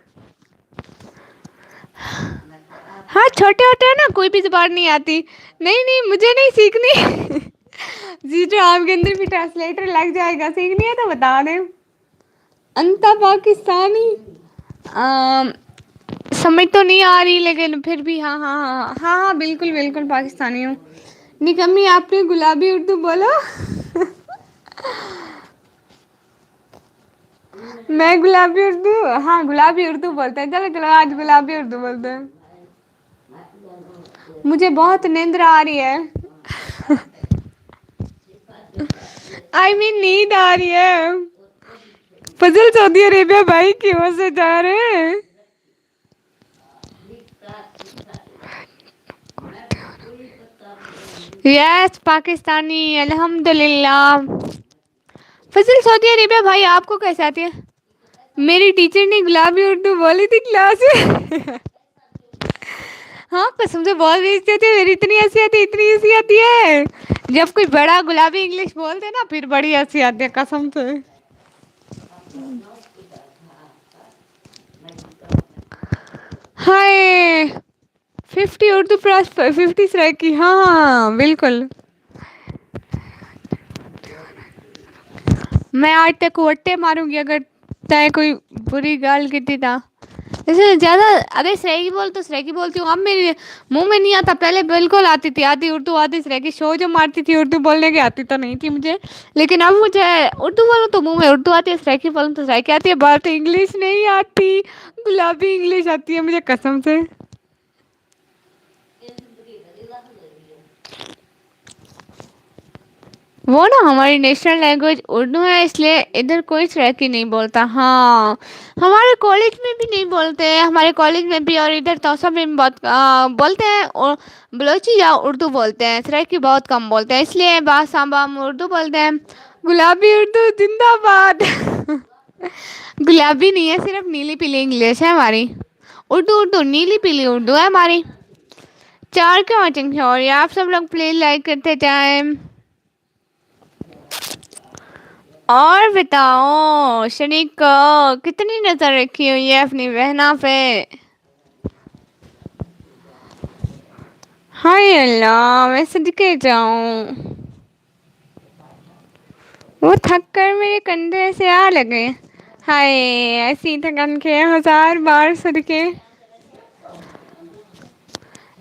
Speaker 1: हाँ, छोटे होते हैं ना, कोई भी जुबान नहीं आती। नहीं नहीं, मुझे नहीं सीखनी। जी तो आपके अंदर भी ट्रांसलेटर लग जाएगा, सीखनी है तो बता दें। अंता पाकिस्तानी, समझ तो नहीं आ रही, लेकिन फिर भी हाँ हाँ हाँ हाँ हाँ, बिल्कुल बिल्कुल पाकिस्तानी हूँ। निकम्मी आपने गुलाबी उर्दू बोला। मैं गुलाबी उर्दू, हाँ गुलाबी उर्दू बोलते हैं। चलो चलो, आज गुलाबी उर्दू बोलते हैं। मुझे बहुत नींद आ रही है। नींद आ रही है। फजल सऊदी अरेबिया भाई की ओर से जा रहे हैं। यस पाकिस्तानी, अल्हम्दुलिल्लाह। फजल सऊदी अरेबिया भाई आपको कैसे आती है? मेरी टीचर ने गुलाबी उर्दू बोली थी क्लास में। हाँ, कसम से बहुत बेइज्जती होती है मेरी, इतनी हंसी आती है, इतनी हंसी आती है। जब कोई बड़ा गुलाबी इंग्लिश बोलते ना, फिर बड़ी हंसी आती है, कसम से। हाय 50 उर्दू प्लस 50 सराइकी, हाँ हाँ हाँ, बिल्कुल। मैं आज तक वट्टे मारूंगी अगर तय कोई बुरी गाल की थी था। जैसे ज़्यादा, अरे सरेगी बोल तो सरेगी बोलती हूँ। अब मेरे मुंह में नहीं आता, पहले बिल्कुल आती थी, आधी उर्दू आधी सरेगी। शो जो मारती थी उर्दू बोलने की, आती तो नहीं थी मुझे, लेकिन अब मुझे उर्दू बोलूँ तो मुंह में उर्दू आती है, सरेगी बोलूँ तो सरेगी आती है। बात इंग्लिश नहीं आती, गुलाबी इंग्लिश आती है मुझे, कसम से। वो ना हमारी नेशनल लैंग्वेज उर्दू है, इसलिए इधर कोई सराइकी नहीं बोलता। हाँ, हमारे कॉलेज में भी नहीं बोलते हैं, हमारे कॉलेज में भी और इधर तौसा में भी बहुत बोलते हैं। और बलोची या उर्दू बोलते हैं, सराइकी बहुत कम बोलते हैं, इसलिए बात सांबा हम उर्दू बोलते हैं। गुलाबी उर्दू जिंदाबाद। गुलाबी नहीं है, सिर्फ नीली पीली इंग्लिश है हमारी। उर्दू उर्दू नीली पीली उर्दू है हमारी। चार के वॉचिंग, और आप सब लोग प्लीज लाइक करते जाएं। और बताओ शरीक को कितनी नजर रखी हुई है अपनी बहना पे? हाय अल्लाह, मैं सदके जाऊं। वो थक कर मेरे कंधे से आ लगे। हाय, ऐसी थकन के 1000 बार सदके।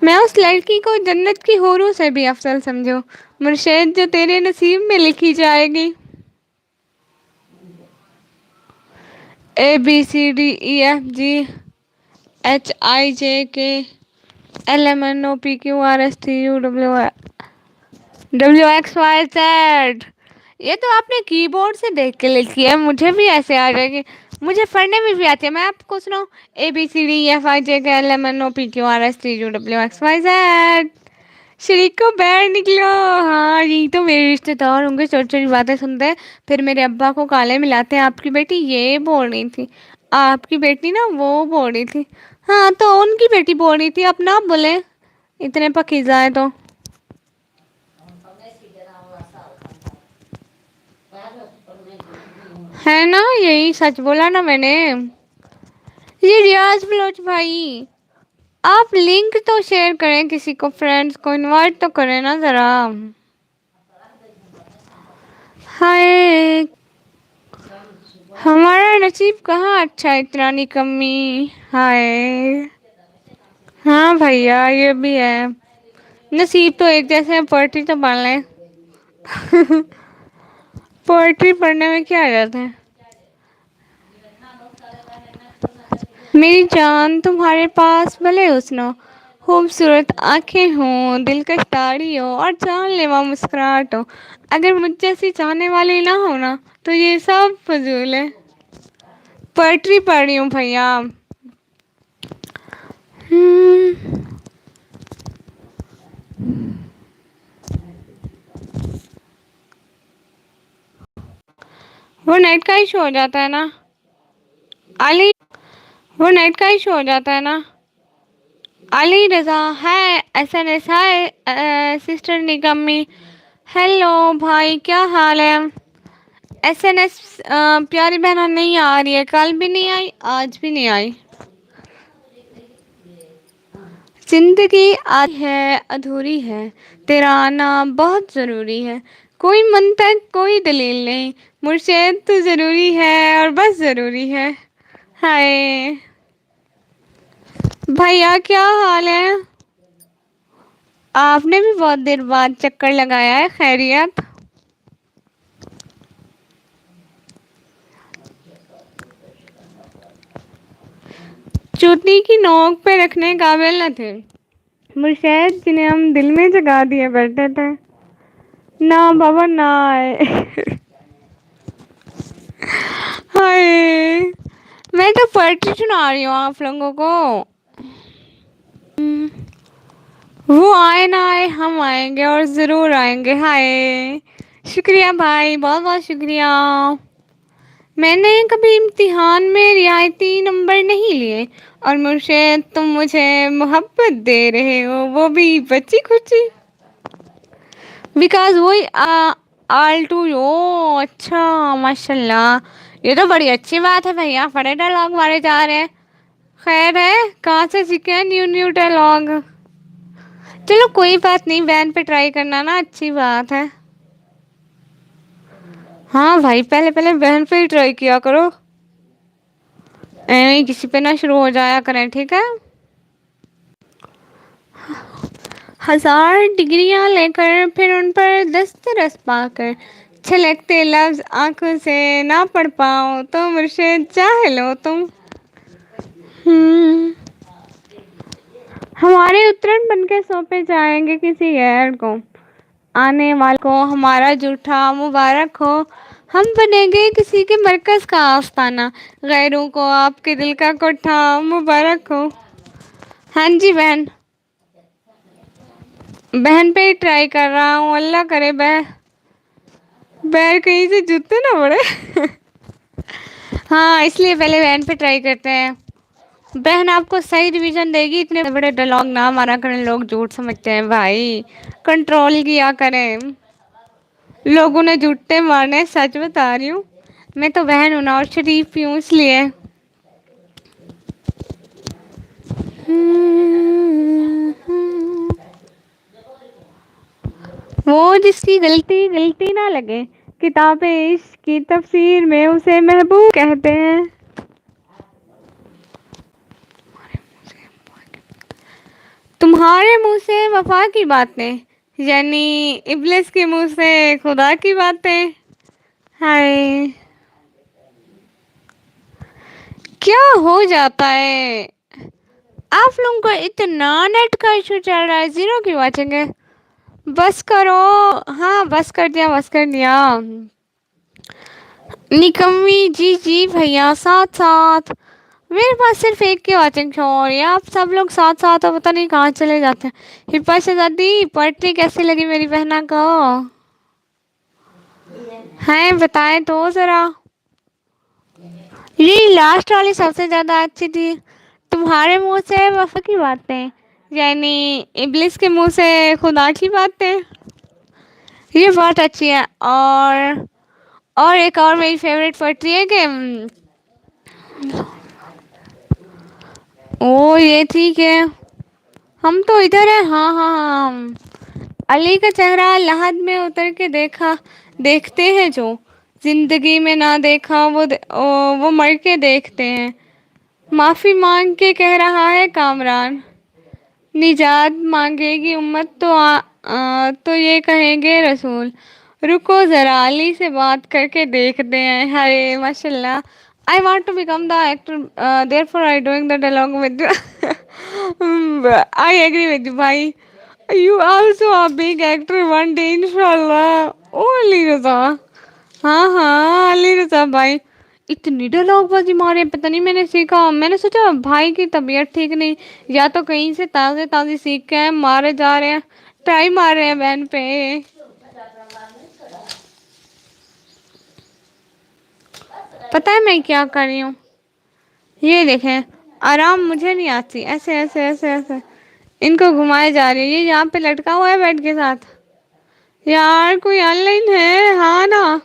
Speaker 1: मैं उस लड़की को जन्नत की हूरों से भी अफजल समझो, मुर्शेद जो तेरे नसीब में लिखी जाएगी। ABCDEFGHIJKLMNOPQRSTUWXYZ। ये तो आपने कीबोर्ड से देख के लिखी है, मुझे भी ऐसे आ जाएगी। मुझे पढ़ने में भी आती है, मैं आपको सुनाऊँ? ABCDEFGHIJKLMNOPQRSTUWXYZ। शरीक को बाहर निकलो। हाँ, यही तो मेरे रिश्तेदार होंगे, छोटी छोटी बातें सुनते हैं, फिर मेरे अब्बा को काले मिलाते हैं। आपकी बेटी ये बोल रही थी, आपकी बेटी ना वो बोल रही थी। हाँ, तो उनकी बेटी बोल रही थी, अपना आप बोले, इतने पकीजा है तो। है ना, यही सच बोला ना मैंने। ये रियाज बलोच भाई, आप लिंक तो शेयर करें, किसी को फ्रेंड्स को इनवाइट तो करें ना जरा। हाय, हमारा नसीब कहाँ अच्छा है, इतना निकम्मी। हाय। हाँ भैया, ये भी है, नसीब तो एक जैसे है, पोएट्री तो पढ़ लें। पोएट्री पढ़ने में क्या आ जाता है। मेरी जान तुम्हारे पास भले हुस्न, खूबसूरत आंखें हों, दिलकश दाढ़ी हो और जानलेवा मुस्कुराहट हो, अगर मुझ जैसी चाहने वाली ना हो ना, तो ये सब फजूल है। पोएट्री पढ़ रही हूँ भैया। हम्म, वो नेट का इशू हो जाता है ना अली, वो नेट का इशू हो जाता है ना। अली रजा है, एसएनएस है, सिस्टर निकम्मी। हेलो भाई, क्या हाल है। एसएनएस, प्यारी बहना नहीं आ रही है, कल भी नहीं आई, आज भी नहीं आई। जिंदगी आधी है अधूरी है, तेरा आना बहुत जरूरी है, कोई मंतक कोई दलील नहीं, मुर्शिद तू जरूरी है और बस जरूरी है। हाय भैया, क्या हाल है। आपने भी बहुत देर बाद चक्कर लगाया है, खैरियत। चुटनी की नोक पे रखने काबिल न थे मुर्शद, जिन्हें हम दिल में जगा दिए बैठे थे। ना बाबा ना आए। हाय, मैं तो पोएट्री सुना रही हूँ आप लोगों को। हम्म, वो आए ना आए, हम आएंगे और जरूर आएंगे। हाय, शुक्रिया भाई, बहुत बहुत शुक्रिया। मैंने कभी इम्तिहान में रियायती नंबर नहीं लिए, और मुर्शद तुम मुझे मोहब्बत दे रहे हो, वो भी बच्ची खुची। बिकॉज वही आल टू यो। अच्छा, माशाल्लाह, ये तो बड़ी अच्छी बात है भैया, बड़े डायलॉग मारे जा रहे हैं। खैर है, कहाँ से सीखे न्यू न्यू डायलॉग। चलो कोई बात नहीं, वैन पे ट्राई करना ना अच्छी बात है। हाँ भाई, पहले पहले वैन पे ही ट्राई किया करो, ऐਵੇਂ किसी पे ना शुरू हो जाया करें, ठीक है। 1000 डिग्रियां लेकर फिर उन पर दस्तरस पाकर छलकते लफ्ज आंखों से ना पढ़ पाओ तो मुर्शिद चाहे लो तुम। हम्म, हमारे उत्तरण बनके सौंपे जाएंगे किसी गैर को, आने वाले को हमारा जूठा मुबारक हो, हम बनेंगे किसी के मरकज का आस्ताना, गैरों को आपके दिल का कोठा मुबारक हो। हाँ जी बहन, बहन पे ही ट्राई कर रहा हूँ, अल्लाह करे बैर कहीं से जूते ना पड़े। हाँ, इसलिए पहले बहन पे ट्राई करते हैं। बहन आपको सही रिवीजन देगी, इतने बड़े डायलॉग ना मारा करें, लोग झूठ समझते हैं भाई, कंट्रोल किया करें। लोगों ने झूठे मारने, सच बता रही हूँ। मैं तो बहन हूं ना, और शरीफ भी हूँ इसलिए। वो जिसकी गलती गलती ना लगे, किताबे इश्क की तफसीर में उसे महबूब कहते हैं। तुम्हारे मुंह से वफा की बातें, यानी इब्लिस के मुंह से खुदा की बातें। हाय, क्या हो जाता है आप लोगों को, इतना नेट का इशू चल रहा है, जीरो क्यों बचेंगे। बस करो। हाँ, बस कर दिया, बस कर दिया। निकम्मी जी जी भैया, साथ साथ मेरे पास सिर्फ एक ही वाचिंग शो हो रही है, आप सब लोग साथ साथ हो, पता नहीं कहाँ चले जाते हैं। हिप्पा से दादी पोएट्री कैसी लगी मेरी बहना को? हैं बताएं तो जरा। ये लास्ट वाली सबसे ज्यादा अच्छी थी। तुम्हारे मुंह से वफा की बातें, यानी इब्लिस के मुंह से खुदा की बातें। ये बहुत अच्छी है। और एक और मेरी फेवरेट पोएट्री है कि ओ ये ठीक है, हम तो इधर है, हाँ हाँ हाँ। अली का चेहरा लहद में उतर के देखा, देखते हैं जो जिंदगी में ना देखा वो मर के देखते हैं। माफी मांग के कह रहा है कामरान, निजात मांगेगी उम्मत तो तो ये कहेंगे रसूल। रुको जरा अली से बात करके देखते हैं। हाय माशाल्लाह। I want to become the actor, therefore I doing the dialogue with you. I agree with you भाई। You also a big actor one day, इंशाल्लाह। ओ अली रजा, हाँ हाँ अली रजा भाई, इतनी डायलॉगबाजी मारे, पता नहीं मैंने सीखा, मैंने सोचा भाई की तबीयत ठीक नहीं, या तो कहीं से ताज़े ताज़े सीख के आए, मारे जा रहे हैं, ट्राई मार रहे हैं बहन पे। पता है मैं क्या कर रही हूँ? ये देखें, आराम मुझे नहीं आती, ऐसे ऐसे ऐसे ऐसे इनको घुमाए जा रही है, ये यहाँ पे लटका हुआ है बेड के साथ। यार कोई ऑनलाइन है? हाँ ना,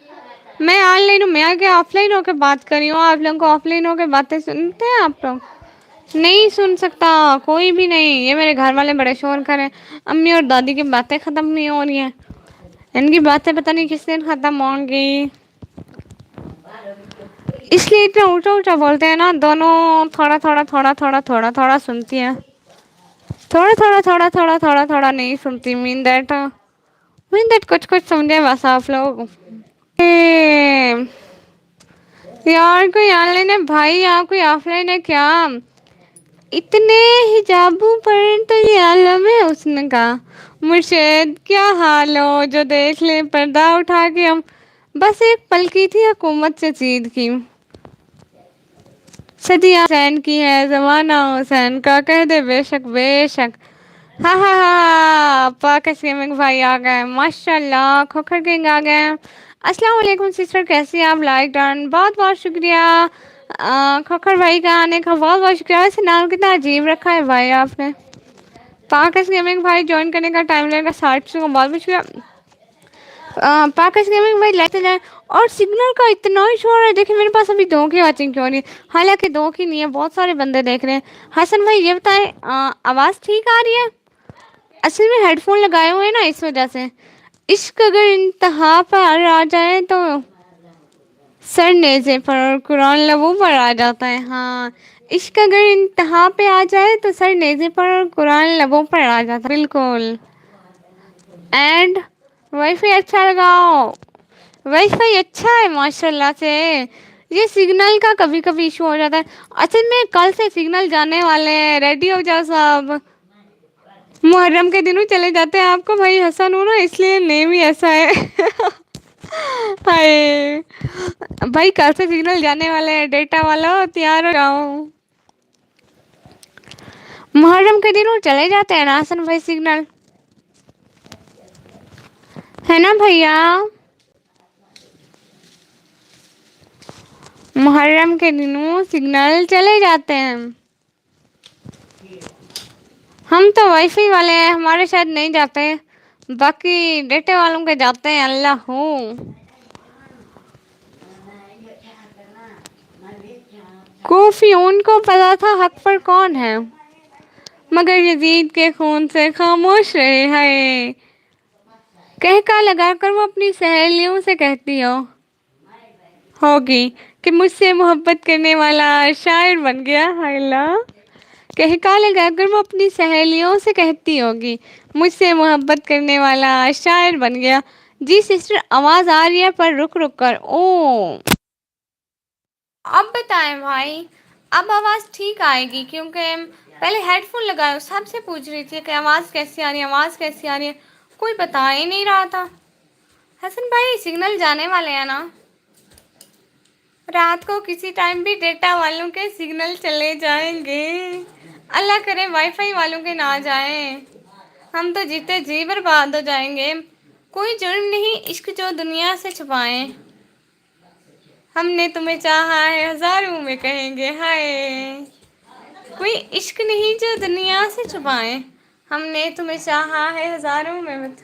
Speaker 1: मैं ऑनलाइन हूँ, मैं आगे ऑफलाइन होकर बात कर रही हूँ, आप लोगों को ऑफलाइन होकर बातें सुनते हैं आप लोग? नहीं सुन सकता कोई भी नहीं, ये मेरे घर वाले बड़े शोर कर रहे हैं, अम्मी और दादी की बातें खत्म नहीं हो रही हैं, इनकी बातें पता नहीं किस दिन खत्म होंगी, इसलिए इतना ऊंचा ऊंचा बोलते हैं ना दोनों, थोड़ा थोड़ा थोड़ा थोड़ा थोड़ा थोड़ा सुनती हैं, थोड़ा थोड़ा थोड़ा थोड़ा थोड़ा थोड़ा नहीं सुनती, मीन दैट कुछ कुछ समझे बस आप लोग। ए, यार कोई ऑनलाइन है भाई, यहाँ कोई ऑफलाइन है क्या? इतने हिजाबों पर तो ये आलम है उसने कहा, मुर्शिद क्या हाल हो जो देख ले पर्दा उठा के हम, बस एक पल की थी हुकूमत से जीत की, सदियां हुसैन की है जमाना हुसैन का, कह दे बेशक बेशक। हाँ हाँ हाँ, पाक स्ट्रीमिंग भाई आ गए माशाल्लाह, खोखर किंग आ गए। अस्सलाम वालेकुम सिस्टर, कैसी हैं आप? लाइक डन, बहुत बहुत शुक्रिया। खोखर भाई का आने का बहुत बहुत शुक्रिया। वैसे नाम कितना अजीब रखा है भाई आपने। पाकस गेमिंग भाई ज्वाइन करने का टाइम लगेगा 60 से, बहुत बहुत शुक्रिया। पाकस गेमिंग भाई लाइक जाए। और सिग्नल का इतना ही शोर है, देखिए मेरे पास अभी दो की वाचिंग क्यों नहीं है, हालांकि दो की नहीं है, बहुत सारे बंदे देख रहे हैं। हसन भाई ये बताएं, आवाज़ ठीक आ रही है? असल में हेडफोन लगाए हुए हैं ना इस वजह से। इश्क अगर इंतहा पर आ जाए तो सर नेज़े पर और कुरान लबों पर आ जाता है। हाँ, इश्क अगर इंतहा पे आ जाए तो सर नेज़े पर और कुरान लबों पर आ जाता है, बिल्कुल। एंड वाईफाई अच्छा लगाओ, वाईफाई अच्छा है माशाल्लाह से। ये सिग्नल का कभी कभी इशू हो जाता है, असल में कल से सिग्नल जाने वाले हैं, रेडी हो जाओ सब। मुहर्रम के दिनों चले जाते हैं, आपको भाई हसन हो ना इसलिए नेम ही ऐसा है। हाय भाई, कल से सिग्नल जाने वाले हैं, डेटा वाला तैयार हो जाओ। मुहर्रम के दिनों चले जाते हैं ना हसन भाई सिग्नल, है ना भैया? मुहर्रम के दिनों सिग्नल चले जाते हैं। हम तो वाईफाई वाले हैं, हमारे शायद नहीं जाते, बाकी डेटा वालों के जाते हैं, अल्लाह हो। कॉफी उनको पता था हक पर कौन है, मगर यजीद के खून से खामोश रहे हैं। कह का लगाकर वो अपनी सहेलियों से कहती होगी कि मुझसे मोहब्बत करने वाला शायर बन गया है अल्लाह। कह का लगाकर वो अपनी सहेलियों से कहती होगी, मुझसे मोहब्बत करने वाला शायर बन गया। जी सिस्टर आवाज आ रही है पर रुक रुक कर। ओ अब बताएं भाई, अब आवाज ठीक आएगी क्योंकि पहले हेडफोन लगाए, सबसे पूछ रही थी कि आवाज कैसी आ रही है, आवाज कैसी आ रही है, कोई बता ही नहीं रहा था। हसन भाई सिग्नल जाने वाले हैं ना? रात को किसी टाइम भी डेटा वालों के सिग्नल चले जाएंगे। अल्लाह करे वाईफाई वालों के ना जाएं। हम तो जीते जी बर्बाद हो जाएंगे। कोई जुर्म नहीं इश्क जो दुनिया से छुपाएं। हमने तुम्हें चाहा है हजारों में कहेंगे हाय। कोई इश्क नहीं जो दुनिया से छुपाएं। हमने तुम्हें चाहा है हजारों में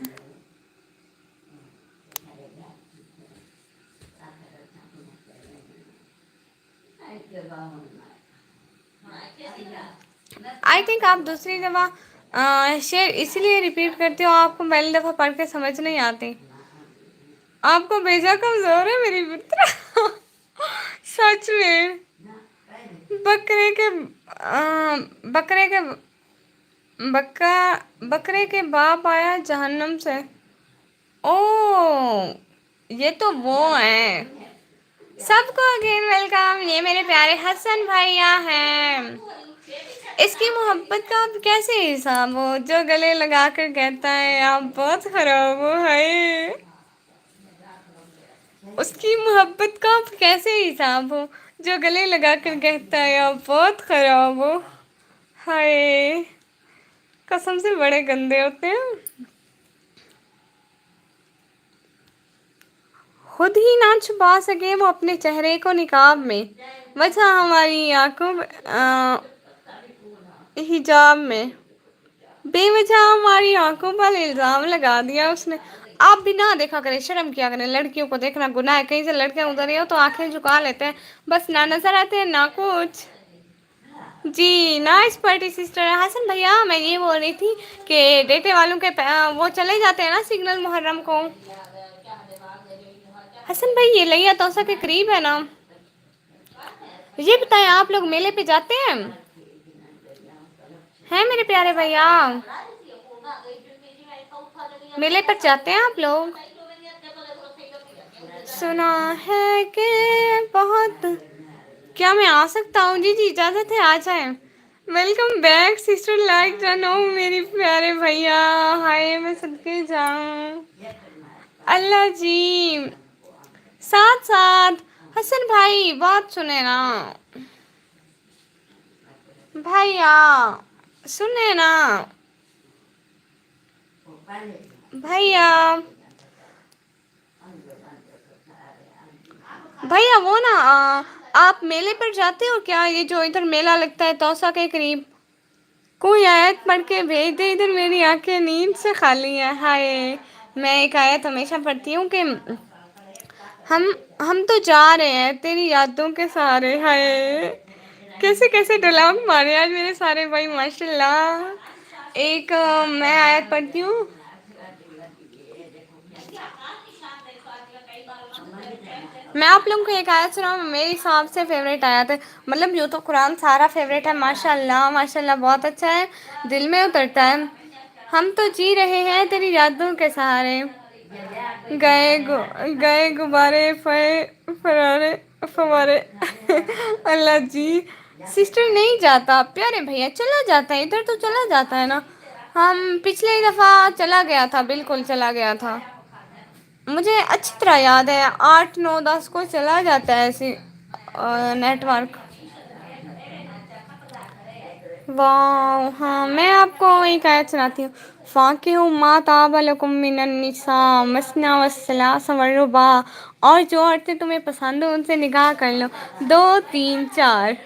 Speaker 1: आई थिंक आप दूसरी दफ़ा शेर इसीलिए रिपीट करते हो, आपको पहली दफ़ा पढ़ के समझ नहीं आती। आपको भेजा कमज़ोर है मेरी मित्र। सच में। बकरे के बकरे के बक्का बकरे के बाप आया जहन्नम से। ओ, ये तो वो है। सबको अगेन वेलकम। ये मेरे प्यारे हसन भैया हैं। इसकी मोहब्बत का आप कैसे हिसाब हो जो गले लगा कर कहता है आप बहुत खराब हो हाय। उसकी मोहब्बत का आप कैसे हिसाब हो जो गले लगा कर कहता है आप बहुत खराब हो हाय। कसम से बड़े गंदे होते हैं। खुद ही ना छुपा सके वो अपने चेहरे को निकाब में, वजह हमारी आंखों हिजाब में। बेवजह हमारी आंखों पर इल्जाम लगा दिया उसने। आप भी ना देखा करें, शर्म किया करें। लड़कियों को देखना गुनाह है। कहीं से लड़कियां उधर ही हो तो आंखें झुका लेते हैं, बस ना नजर आते हैं ना कुछ। जी नाइस पार्टी सिस्टर हसन भैया। मैं ये बोल रही थी कि डेटे वालों के वो चले जाते हैं ना सिग्नल मुहर्रम को। हसन भाई ये लिया तोसा के करीब है ना। ये बताएं आप लोग मेले पे जाते हैं हैं मेरे प्यारे भैया? मेले पर जाते हैं आप लोग? सुना है कि बहुत। क्या मैं आ सकता हूँ? जी जी इजाज़त है, आ जाए। वेलकम बैक सिस्टर लाइक जानो मेरी प्यारे भैया। हाय मैं सदके जाऊँ। अल्लाह जी। साथ साथ हसन भाई बात सुने ना भैया, सुने ना भैया। भैया वो ना आप मेले पर जाते हो क्या? ये जो इधर मेला लगता है तौसा के करीब, कोई आयत पढ़ के भेज दे। इधर मेरी आंखें नींद से खाली हैं हाय। मैं एक आयत हमेशा पढ़ती हूँ कि हम तो जा रहे हैं तेरी यादों के सहारे हाय। कैसे कैसे डायलॉग मारे आज मेरे सारे भाई माशाल्लाह। एक मैं आयत पढ़ती हूँ। मैं आप लोगों को एक आयत सुनाऊँ, मेरे हिसाब से फेवरेट आयत है। मतलब यूँ तो कुरान सारा फेवरेट है माशाल्लाह माशाल्लाह, बहुत अच्छा है, दिल में उतरता है। हम तो जी रहे हैं तेरी यादों के सहारे, गए गुब्बारे फरारे फवारे। अल्लाह जी। सिस्टर नहीं जाता प्यारे भैया, चला जाता है इधर तो चला जाता है ना। हम पिछले दफ़ा चला गया था, बिल्कुल चला गया था। मुझे अच्छी तरह याद है 8 9 10 को चला जाता है ऐसे नेटवर्क। वाह हाँ मैं आपको एक आयत सुनाती हूँ। फ़ाकिहु मा ताब लकुम मिनन निसा मसना वस्सलास वरुबा। और जो औरतें तुम्हें पसंद हो उनसे निकाह कर लो, 2 3 4।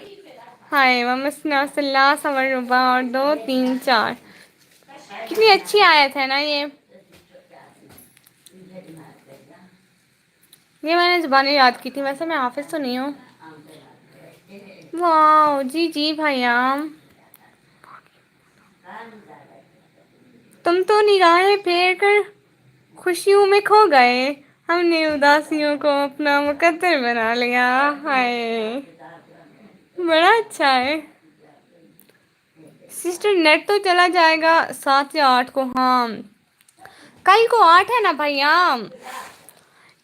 Speaker 1: हाय व मसना वस्सलास वरुबा, और 2 3 4। कितनी अच्छी आयत है ना ये मैंने ज़ुबानी याद की थी, वैसे मैं हाफिज़ तो नहीं हूँ। वाह जी जी भैया। तुम तो निगाहें फेर कर खुशियों में खो गए, हमने उदासियों को अपना मुकद्दर बना लिया हाय। बड़ा अच्छा है सिस्टर। नेट तो चला जाएगा 7 या 8 को। हाँ कल को 8 है ना भैया,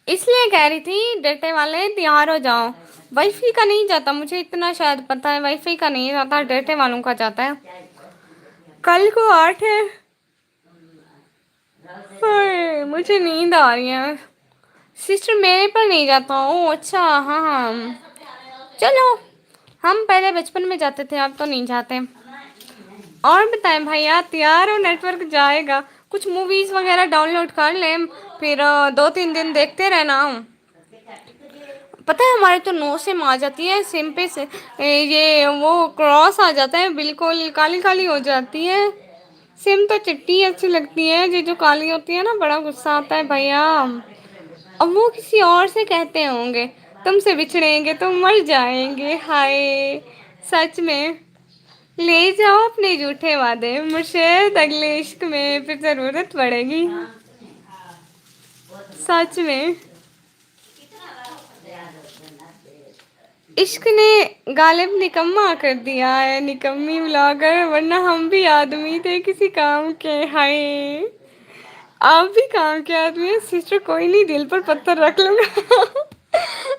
Speaker 1: इसलिए कह रही थी डेटे वाले तैयार हो जाओ। वाईफाई का नहीं जाता, मुझे इतना शायद पता है, वाईफाई का नहीं जाता, डेटे वालों का जाता है। कल को 8 है। हाय, मुझे नींद आ रही है। सिस्टर मेरे पर नहीं जाता। ओ अच्छा, हाँ हाँ, चलो, हम पहले बचपन में जाते थे, अब तो नहीं जाते। और बताएं भैया, तैयार हो? नेटवर्क जाएगा, कुछ मूवीज वगैरह डाउनलोड कर लें, फिर 2-3 दिन देखते रहना। पता है हमारे तो नो सिम आ जाती है, सिम पे से ये वो क्रॉस आ जाता है, बिल्कुल काली काली हो जाती है। सिम तो चिट्टी अच्छी लगती है, ये जो काली होती है ना, बड़ा गुस्सा आता है भैया। अब वो किसी और से कहते होंगे, तुमसे बिछड़ेंगे तो मर जाएंगे, हाय। सच में, ले जाओ अपने झूठे वादे, मुझे अगले इश्क में फिर जरूरत पड़ेगी। सच में, इश्क ने गालिब निकम्मा कर दिया है, निकम्मी ब्लॉगर, वरना हम भी आदमी थे किसी काम के, हाय। आप भी काम के आदमी हैं सिस्टर, कोई नहीं, दिल पर पत्थर रख लूंगा।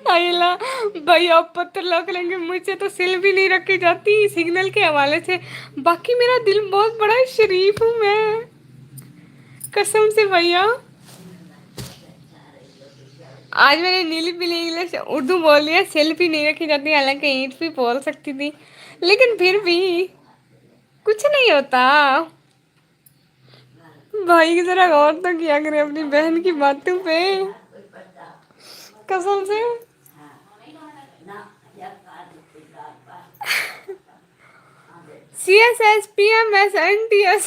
Speaker 1: अल्लाह, भाई आप पत्थर रख लेंगे, मुझसे तो सिल भी नहीं रखी जाती सिग्नल के हवाले से। बाकी मेरा दिल बहुत बड़ा है, शरीफ हूँ मैं, कसम से भैया। आज मैंने नीली पीली इंग्लिश उर्दू बोल लिया, सेल्फी नहीं रखी जाती, हालांकि ईंट भी बोल सकती थी, लेकिन फिर भी कुछ नहीं होता। भाई की जरा गौर तो किया करे अपनी बहन की बातों पे, कसम से। CSS PMS NTS,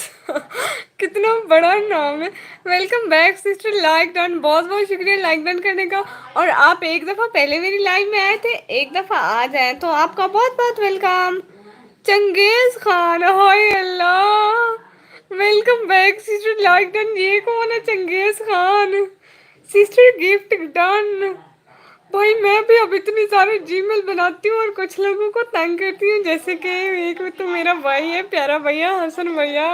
Speaker 1: कितना बड़ा नाम है। Welcome back sister, like done, बहुत बहुत शुक्रिया लाइक डन करने का। और आप एक दफ़ा पहले मेरी लाइव में आए थे, एक दफ़ा आ जाए तो आपका बहुत बहुत वेलकम। चंगेज खान, हाय अल्लाह, welcome back sister, like done. ये कौन है Genghis Khan? Sister gift done. भाई मैं भी अब इतनी सारे जीमेल बनाती हूँ और कुछ लोगों को तंग करती हूँ, जैसे कि एक तो मेरा भाई है प्यारा भैया, हसन भैया,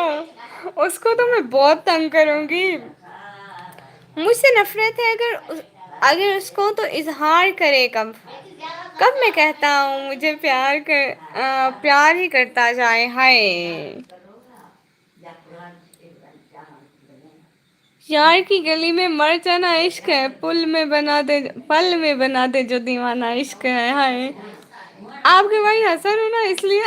Speaker 1: उसको तो मैं बहुत तंग करूँगी। मुझसे नफरत है, अगर अगर उसको तो इजहार करे कब। कब मैं कहता हूँ मुझे प्यार ही करता जाए, हाय। यार की गली में मर जाना इश्क है, पल में बना दे जो दीवाना इश्क है, हाय। आपके भाई हसन हो ना, इसलिए।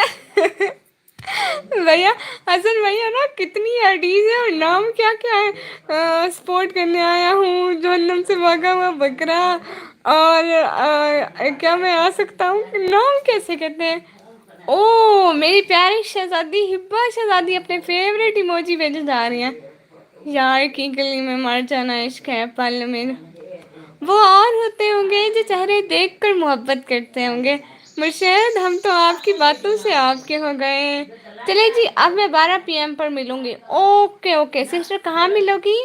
Speaker 1: भैया, हसन भैया ना कितनी अडीज है, और नाम क्या क्या है? सपोर्ट करने आया हूँ, जहन्नम से भागा हुआ बकरा, और क्या मैं आ सकता हूँ, नाम कैसे कहते हैं? ओ मेरी प्यारी शहजादी हिब्बा शहजादी अपने फेवरेट इमोजी भेजे जा रही हैं। यार की गली में मर जाना इश्क है, पल में। वो और होते होंगे जो चेहरे देखकर मोहब्बत करते होंगे। मुर्शद, हम तो आपकी बातों से आपके हो गए। चले जी, अब मैं 12 PM पर मिलूंगी। ओके ओके सिस्टर, कहाँ मिलोगी?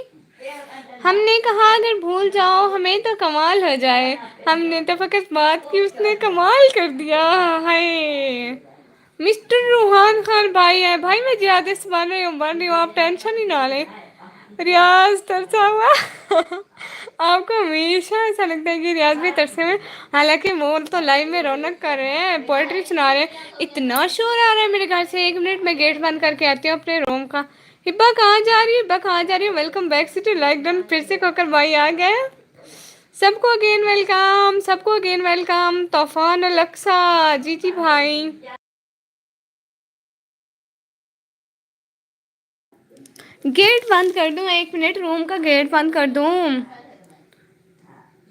Speaker 1: हमने कहा अगर भूल जाओ हमें तो कमाल हो जाए, हमने तो फकत बात की, उसने कमाल कर दिया, हाय। मिस्टर रूहान खान भाई है भाई, मैं ज्यादा बन रही हूँ, आप टेंशन ही ना लें। रियाज तरसा हुआ। आपको हमेशा ऐसा लगता है कि रियाज भी तरसे हुए, हालांकि वो तो लाइव में रौनक कर रहे हैं, पोएट्री सुना रहे हैं। इतना शोर आ रहा है मेरे घर से, 1 मिनट में गेट बंद करके आती हूँ अपने रूम का। हिब्बा कहाँ जा रही है, हिब्बा कहाँ जा रही है? Welcome back city like done, फिर से कोकर भाई आ गए। सबको अगेन वेलकम, सबको अगेन वेलकम, तूफान अलक्सा, जी जी भाई। गेट बंद कर दूं? 1 मिनट, रूम का गेट बंद कर दूं?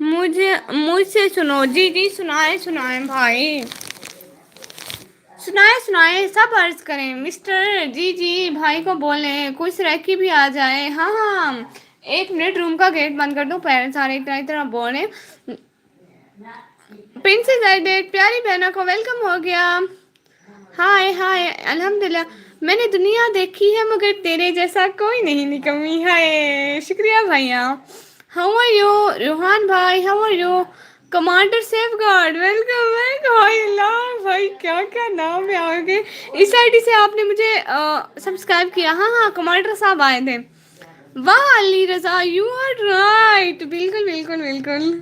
Speaker 1: मुझसे सुनो, जी जी, सुनाए सुनाए भाई, सुनाए सुनाए, सब अर्ज करें मिस्टर जी जी भाई को बोलें, कोई सिरकी भी आ जाए। हाँ हाँ, 1 मिनट, रूम का गेट बंद कर दो, पेरेंट्स सारे इतना इतना बोले। प्रिंसेस एडेड प्यारी बहना को वेलकम हो गया। हाय हाय, अल्हम्दुलिल्लाह, मैंने दुनिया देखी है मगर तेरे जैसा कोई नहीं निकम्मी, हाय। शुक्रिया भैया। हाउ आर यू रूहान भाई, how are you? Commander safe guard, welcome back, हाय अल्लाह भाई, क्या क्या नाम है आगे। इस आईडी से आपने मुझे सब्सक्राइब किया? हाँ हाँ, कमांडर साहब आए थे। वाह अली रजा, यू आर राइट, बिल्कुल बिल्कुल बिल्कुल।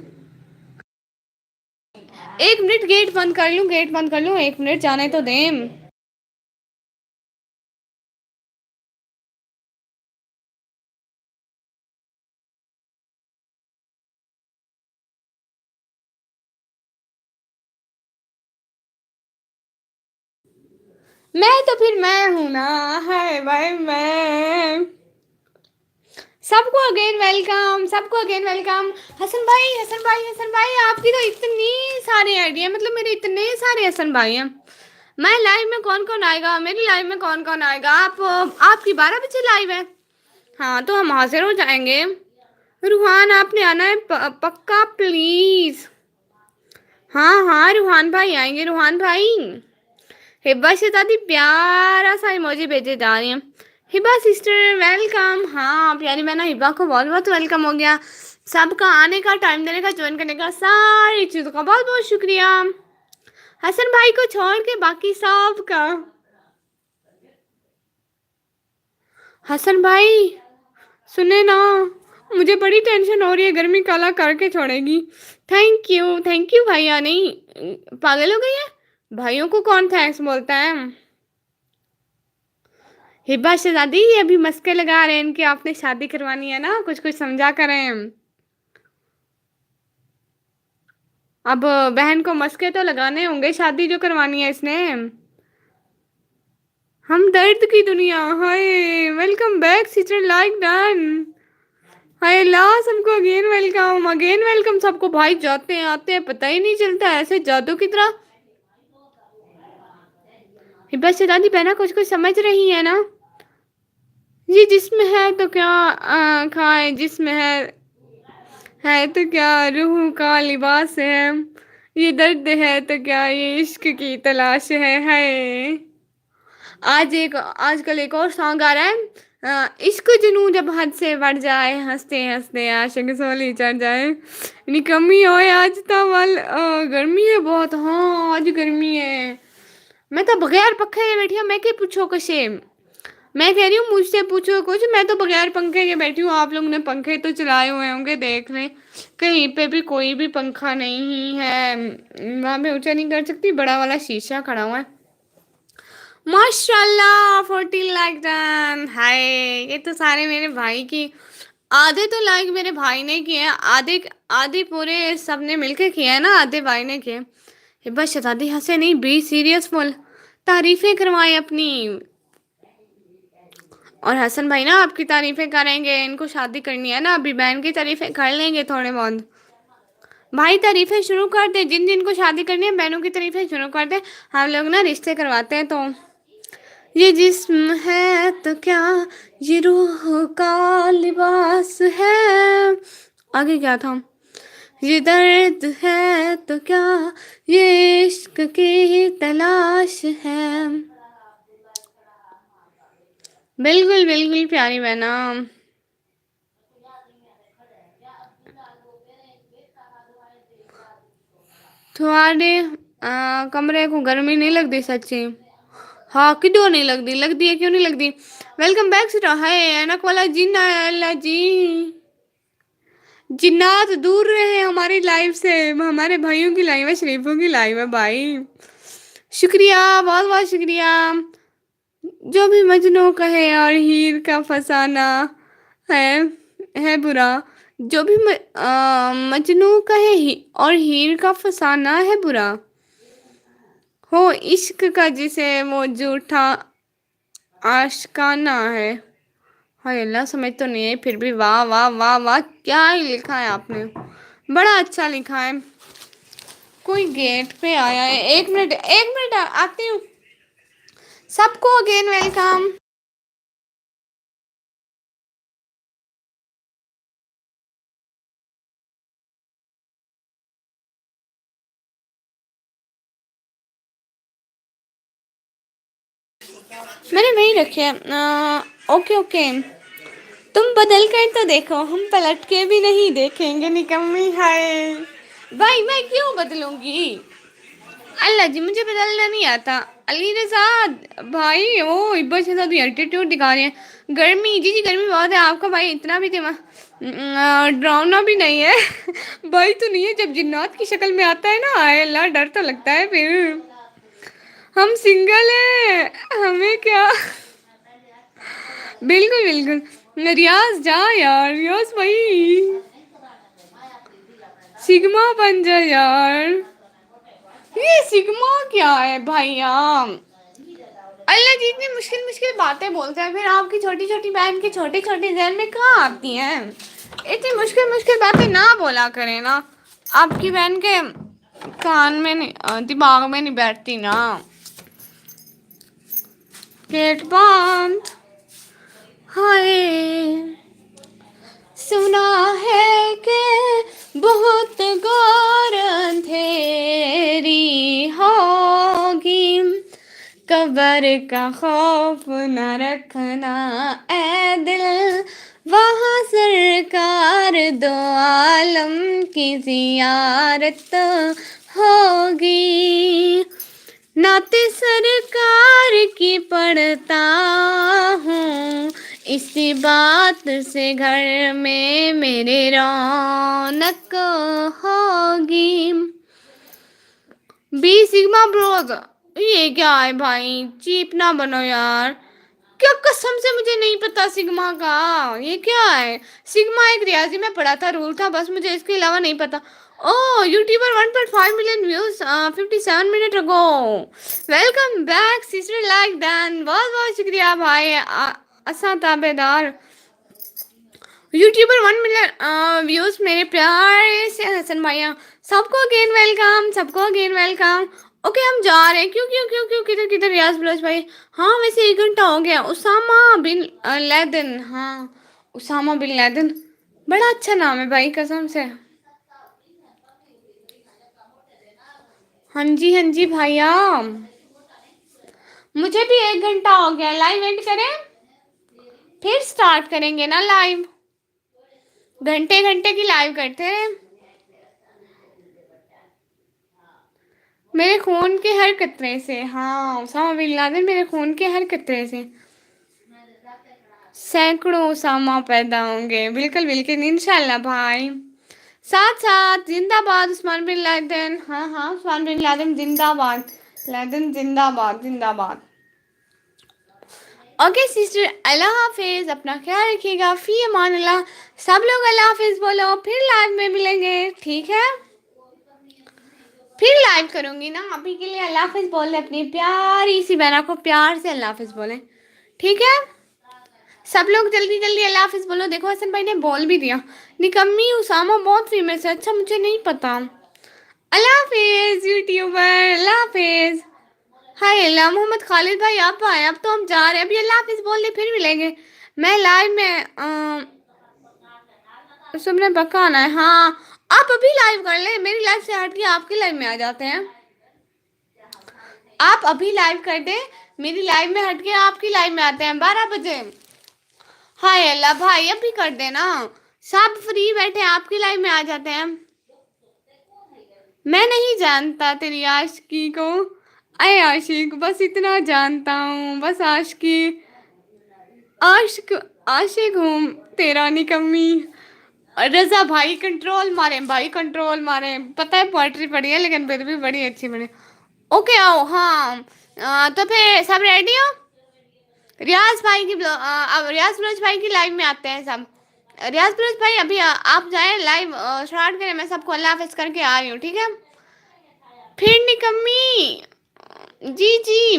Speaker 1: 1 मिनट, गेट बंद कर लूँ, गेट बंद कर लूँ, 1 मिनट जाने तो दें। میں تو پھر میں ہوں نا، ہے بھائی میں. سب کو اگین ویلکم، سب کو اگین ویلکم. حسن بھائی، حسن بھائی، حسن بھائی، آپ کی تو اتنی ساری آئیڈیا ہیں، مطلب میرے اتنے سارے حسن بھائی ہیں. میں لائیو میں کون کون آئے گا، میری لائیو میں کون کون آئے گا؟ آپ کی 12 بجے لائیو ہے. ہاں تو ہم حاضر ہو جائیں گے. روحان آپ نے آنا ہے پکا پلیز. ہاں ہاں روحان بھائی آئیں گے، روحان بھائی. ہبا شہزادی پیارا سا ایموجی بھیجے جا رہی ہیں. ہبا سسٹر ویلکم. ہاں پیاری بہنا ہبا کو بہت بہت ویلکم ہو گیا. سب کا آنے کا، ٹائم دینے کا، جوائن کرنے کا، ساری چیزوں کا بہت بہت شکریہ. حسن بھائی کو چھوڑ کے باقی سب کا. حسن بھائی سنے نا، مجھے بڑی ٹینشن ہو رہی ہے، گرمی کالا کر کے چھوڑے گی. تھینک یو بھائی. نہیں پاگل ہو گئی ہے، بھائیوں کو کون تھینکس بولتا ہے؟ ہبا شہزادی یہ ابھی مسکے لگا رہے ہیں ان کی، آپ نے شادی کروانی ہے نا، کچھ کچھ سمجھا کریں. اب بہن کو مسکے تو لگانے ہوں گے، شادی جو کروانی ہے اس نے. ہم درد کی دنیا. Hi welcome back sister like done. ہائے اللہ سب کو اگین ویلکم، اگین ویلکم سب کو. بھائی جاتے ہیں آتے ہیں پتہ ہی نہیں چلتا، ایسے جادو کی طرح. ہبا شہزادی بہنا کچھ کچھ سمجھ رہی ہے نا؟ یہ جسم ہے تو کیا کھائے، جسم ہے تو کیا روح کا لباس ہے. یہ درد ہے تو کیا یہ عشق کی تلاش ہے. آج کل ایک اور سانگ آ رہا ہے، عشق جنوں جب حد سے بڑھ جائے، ہنستے ہنستے عاشق سولی چڑھ جائے. نکمی ہوئے آج تول گرمی ہے بہت. ہاں آج گرمی ہے. میں تو بغیر پکھے کے بیٹھی ہوں، میں کہ پوچھو کشے. میں کہہ رہی ہوں مجھ سے پوچھو کچھ، میں تو بغیر پنکھے کے بیٹھی ہوں. آپ لوگوں نے پنکھے تو چلائے ہوئے ہوں گے، دیکھ لیں کہیں پہ بھی کوئی بھی پنکھا نہیں ہے. وہاں پہ اونچا نہیں کر سکتی، بڑا والا شیشہ کھڑا ہوا ہے. ماشاء اللہ 14 لائک ڈن. ہائے یہ تو سارے میرے بھائی کی. آدھے تو لائک میرے بھائی نے کیے ہیں، آدھے پورے سب نے مل کے کیے ہیں نا، آدھے بھائی نے کیے. ہبا شہزادی ہنسے نہیں، بی سیریس فل تعریفیں کروائیں اپنی. اور حسن بھائی نا آپ کی تعریفیں کریں گے، ان کو شادی کرنی ہے نا، ابھی بہن کی تعریفیں کر لیں گے تھوڑے بہت. بھائی تعریفیں شروع کر دیں، جن جن کو شادی کرنی ہے بہنوں کی تعریفیں شروع کر دیں. ہم لوگ نا رشتے کرواتے ہیں. تو یہ جسم ہے تو کیا یہ روح کا لباس ہے. آگے کیا تھا؟ یہ درد ہے تو کیا یہ عشق کی تلاش ہے. بالکل بالکل پیاری بہنا. تھوڑے کمرے کو گرمی نہیں لگتی سچی؟ ہاں کدوں نہیں لگتی ہے، کیوں نہیں لگتی؟ ویلکم بیک سٹا. ہے اینک والا جن آیا. اللہ جی جنات دور رہے ہماری لائف سے. ہمارے بھائیوں کی لائف ہے، شریفوں کی لائف ہے بھائی. شکریہ بہت بہت شکریہ. جو بھی مجنوں کہے اور ہیر کا فسانہ ہے برا. جو بھی مجنوں کہے اور ہیر کا فسانہ ہے برا. ہو عشق کا جسے وہ جھوٹا آشکانہ ہے. ہائے اللہ سمجھ تو نہیں ہے، پھر بھی واہ واہ واہ واہ کیا ہی لکھا ہے آپ نے، بڑا اچھا لکھا ہے. کوئی گیٹ پہ آیا ہے، ایک منٹ آتی ہوں. سب کو اگین ویلکم. میں نے وہی رکھے. اوکے اوکے تم بدل کر تو دیکھو، ہم پلٹ کے بھی نہیں دیکھیں گے. نکمی ہے بھائی، میں کیوں بدلوں گی؟ اللہ جی مجھے بدلنا نہیں آتا. علی رضا بھائی او ہبا شہزادی ایٹیٹیوڈ دکھا رہے ہیں. گرمی جی گرمی بہت ہے. آپ کا بھائی اتنا بھی ڈراؤنا بھی نہیں ہے. بھائی تو نہیں ہے، جب جنات کی شکل میں آتا ہے نا، ہائے اللہ ڈر تو لگتا ہے. پھر ہم سنگل ہیں، ہمیں کیا. بالکل بالکل ریاض جا یار، ریاض بھائی سگما بن جا یار. یہ سگما کیا ہے بھائی؟ اللہ جی اتنی مشکل مشکل باتیں بولتے ہیں، پھر آپ کی چھوٹی چھوٹی بہن کے چھوٹے چھوٹے ذہن میں کہاں آتی ہیں؟ اتنی مشکل مشکل باتیں نہ بولا کریں نا، آپ کی بہن کے کان میں نہیں، دماغ میں نہیں بیٹھتی نا۔ گیٹ بند، ہائے سنا ہے کہ بہت غور اندھیری ہوگی، قبر کا خوف نہ رکھنا اے دل، وہاں سرکار دو عالم کی زیارت ہوگی۔ نعت سرکار کی پڑھتا ہوں، اسی بات سے گھر میں میرے رونق ہوگی۔ بی سگما بروز، یہ کیا ہے بھائی؟ چیپ نہ بنو یار، کیا قسم سے مجھے نہیں پتا سگما کا، یہ کیا ہے؟ سگما ایک ریاضی میں پڑھا تھا، رول تھا، بس مجھے اس کے علاوہ نہیں پتا۔ اوہ YouTuber 1.5 million views 57 minute ago, welcome back sister like then, بہت بہت شکریہ بھائی اساں تابے دار۔ یوٹیوبر 1 ملین ویوز میرے پیارے سے حسن بھائیاں، سب کو اگین ویلکم، سب کو اگین ویلکم۔ اوکے ہم جا رہے ہیں، کیوں کیوں کیوں کیوں کدھر کدھر ریاض بلوچ بھائی؟ ہاں ویسے 1 گھنٹہ ہو گیا۔ اسامہ بن لیدن، ہاں اسامہ بن لیدن بڑا اچھا نام ہے بھائی قسم سے۔ ہاں جی بھائیا، مجھے بھی 1 گھنٹہ ہو گیا۔ لائیو اینڈ کریں پھر سٹارٹ کریں گے نا لائیو، گھنٹے گھنٹے کی لائیو کرتے ہیں۔ میرے خون کے ہر قطرے سے، ہاں اسامہ بن لادن میرے خون کے ہر قطرے سے سینکڑوں اسامہ پیدا ہوں گے، بالکل بالکل انشاءاللہ بھائی۔ ساتھ ساتھ زندہ باد عثمان بن لادن، ہاں ہاں عثمان بن لادن زندہ باد، لادن زندہ باد زندہ باد۔ اوکے سسٹر، اللہ حافظ، اپنا خیال رکھیے گا، فی امان اللہ۔ سب لوگ اللہ حافظ بولو، پھر لائیو میں ملیں گے، ٹھیک ہے؟ پھر لائیو کروں گی نا، ابھی کے لیے اللہ حافظ بول لیں، اپنی پیاری سی بہنا کو پیار سے اللہ حافظ بولیں، ٹھیک ہے؟ سب لوگ جلدی جلدی اللہ حافظ بولو۔ دیکھو حسن بھائی نے بول بھی دیا، نکمی اسامہ بہت فیمس ہے، اچھا مجھے نہیں پتا۔ اللہ حافظ یوٹیوبر، اللہ حافظ۔ ہائے اللہ، محمد خالد بھائی آپ آئے، اب تو ہم جا رہے ہیں، ابھی اللہ حافظ بول دے پھر ملیں گے۔ میں لائیو میں سب نے پکا آنا ہے، ہاں آپ ابھی لائیو کر لیں، میری لائیو سے ہٹ کے آپ کی لائیو میں آ جاتے ہیں۔ آپ ابھی لائیو کر دیں، میری لائیو میں ہٹ کے آپ کی لائیو میں آتے ہیں 12 بجے۔ ہائے اللہ بھائی ابھی کر دینا، سب فری بیٹھے آپ کی لائیو میں آ جاتے ہیں۔ میں نہیں جانتا تیری عاشقی کو، اے عاشق بس اتنا جانتا ہوں، بس عاشقی عاشق ہوں تیرا نکمی۔ رضا بھائی کنٹرول مارے، بھائی کنٹرول مارے، پتہ ہے پوئٹری پڑھی ہے لیکن پھر بھی بڑی اچھی بنی۔ اوکے آؤ، ہاں تو پھر سب ریڈی ہو؟ ریاض بھائی کی ریاض بلوچ بھائی کی لائیو میں آتے ہیں سب۔ ریاض بلوچ بھائی ابھی آپ جائیں لائیو اسٹارٹ کریں، میں سب کو اللہ حافظ کر کے آ رہی ہوں، ٹھیک ہے؟ پھر نکمی، جی جی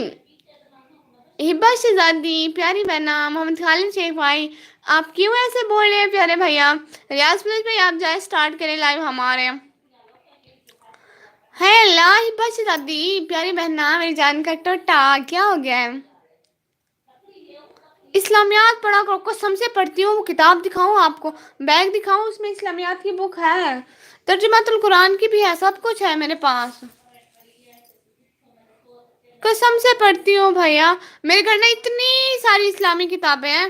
Speaker 1: ہبا شہزادی، پیاری بہنا، محمد خالد شیخ بھائی آپ کیوں ایسے بول رہے ہیں پیارے بھیا؟ ریاض بلوچ بھائی آپ جائیں اسٹارٹ کریں لائیو ہمارے۔ ہے اللہ، ہبا شہزادی پیاری بہنا، میری جان کا ٹوٹا کیا ہو گیا ہے؟ اسلامیات پڑھا کرو، قسم سے پڑھتی ہوں، وہ کتاب دکھاؤں آپ کو، بیگ دکھاؤں، اس میں اسلامیات کی بک ہے، ترجمۃ القرآن کی بھی ہے، سب کچھ ہے میرے پاس، قسم سے پڑھتی ہوں بھیا، میرے گھر میں اتنی ساری اسلامی کتابیں ہیں۔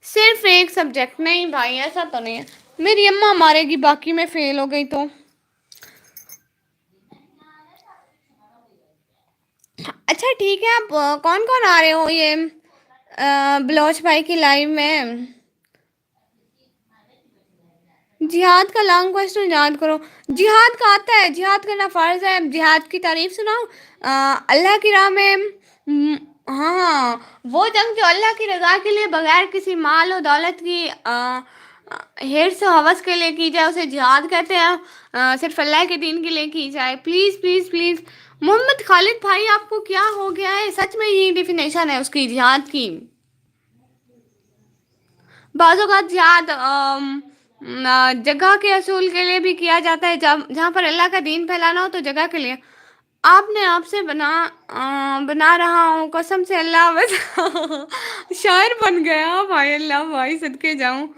Speaker 1: صرف ایک سبجیکٹ نہیں بھائی، ایسا تو نہیں ہے، میری اماں مارے گی باقی میں فیل ہو گئی تو۔ اچھا ٹھیک ہے، آپ کون کون آ رہے ہو یہ بلوچ بھائی کی لائیو میں؟ جہاد کا لانگ کوسچن یاد کرو، جہاد کا آتا ہے، جہاد کرنا فرض ہے، جہاد کی تعریف سناؤ۔ اللہ کی راہ میں، ہاں وہ جنگ جو اللہ کی رضا کے لیے بغیر کسی مال و دولت کی
Speaker 2: हेर से हवस के लिए की जाए, उसे जिहाद कहते हैं, सिर्फ अल्लाह के दीन के लिए की जाए। Please please please. Mohammad Khalid भाई आपको क्या हो गया है? सच में यही डेफिनेशन है उसकी, जिहाद की। बाजों का जिहाद जगह के असूल के लिए भी किया जाता है, जब जहाँ पर अल्लाह का दीन फैलाना हो तो जगह के लिए। आपने आपसे बना रहा हूँ कसम से, अल्लाह बस शायर बन गया भाई, अल्लाह भाई सदके जाऊं।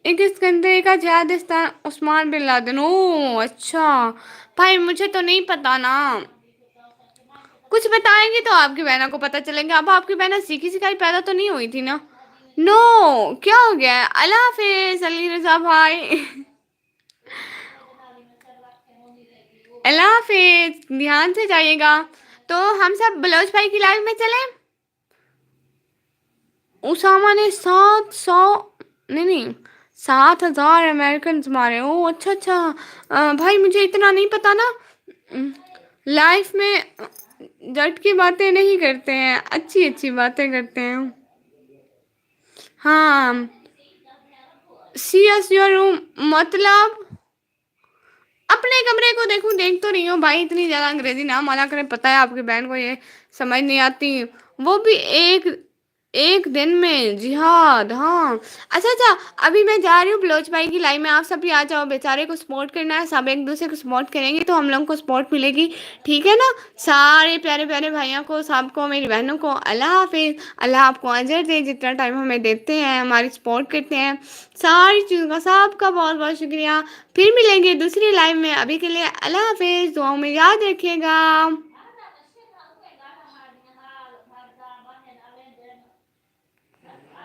Speaker 2: एक सिकंदरी का जिहादिस्तान उस्मान बिन लादेन, ओ अच्छा। भाई मुझे तो नहीं पता ना, कुछ बताएंगे तो आपकी बहना को पता चलेंगे। अब आपकी बहना सीखी सिखाई पैदा तो नहीं हुई थी ना? नो, क्या हो गया है? अल्लाह हाफिज अली रजा भाई। अल्लाह हाफिज, ध्यान से जाइएगा। तो हम सब बलोच भाई की लाइव में चलें। उसामा ने 700, नहीं नहीं, 7,000 अमेरिकन मारे। ओ अच्छा अच्छा। भाई मुझे इतना नहीं पता ना। लाइफ में जट की बातें नहीं करते हैं, अच्छी अच्छी बातें करते हैं। हाँ, सी एस योर रूम मतलब अपने कमरे को देखूं, देख तो रही हूँ भाई, इतनी ज्यादा अंग्रेजी ना माला करें, पता है आपकी बहन को ये समझ नहीं आती। वो भी एक एक दिन में जिहाद, हाँ। अच्छा अच्छा, अभी मैं जा रही हूँ बलोच भाई की लाइन में, आप सब भी आ जाओ, बेचारे को सपोर्ट करना है, सब एक दूसरे को सपोर्ट करेंगे तो हम लोग को सपोर्ट मिलेगी। ठीक है ना? सारे प्यारे प्यारे भाइयों को, सबको, मेरी बहनों को अल्लाह हाफिज। अल्लाह आपको अजर दे, जितना टाइम हमें देते हैं, हमारी सपोर्ट करते हैं, सारी चीज़ों का सबका बहुत बहुत शुक्रिया। फिर मिलेंगे दूसरी लाइव में, अभी के लिए अल्लाह हाफिज, दुआओं में याद रखिएगा।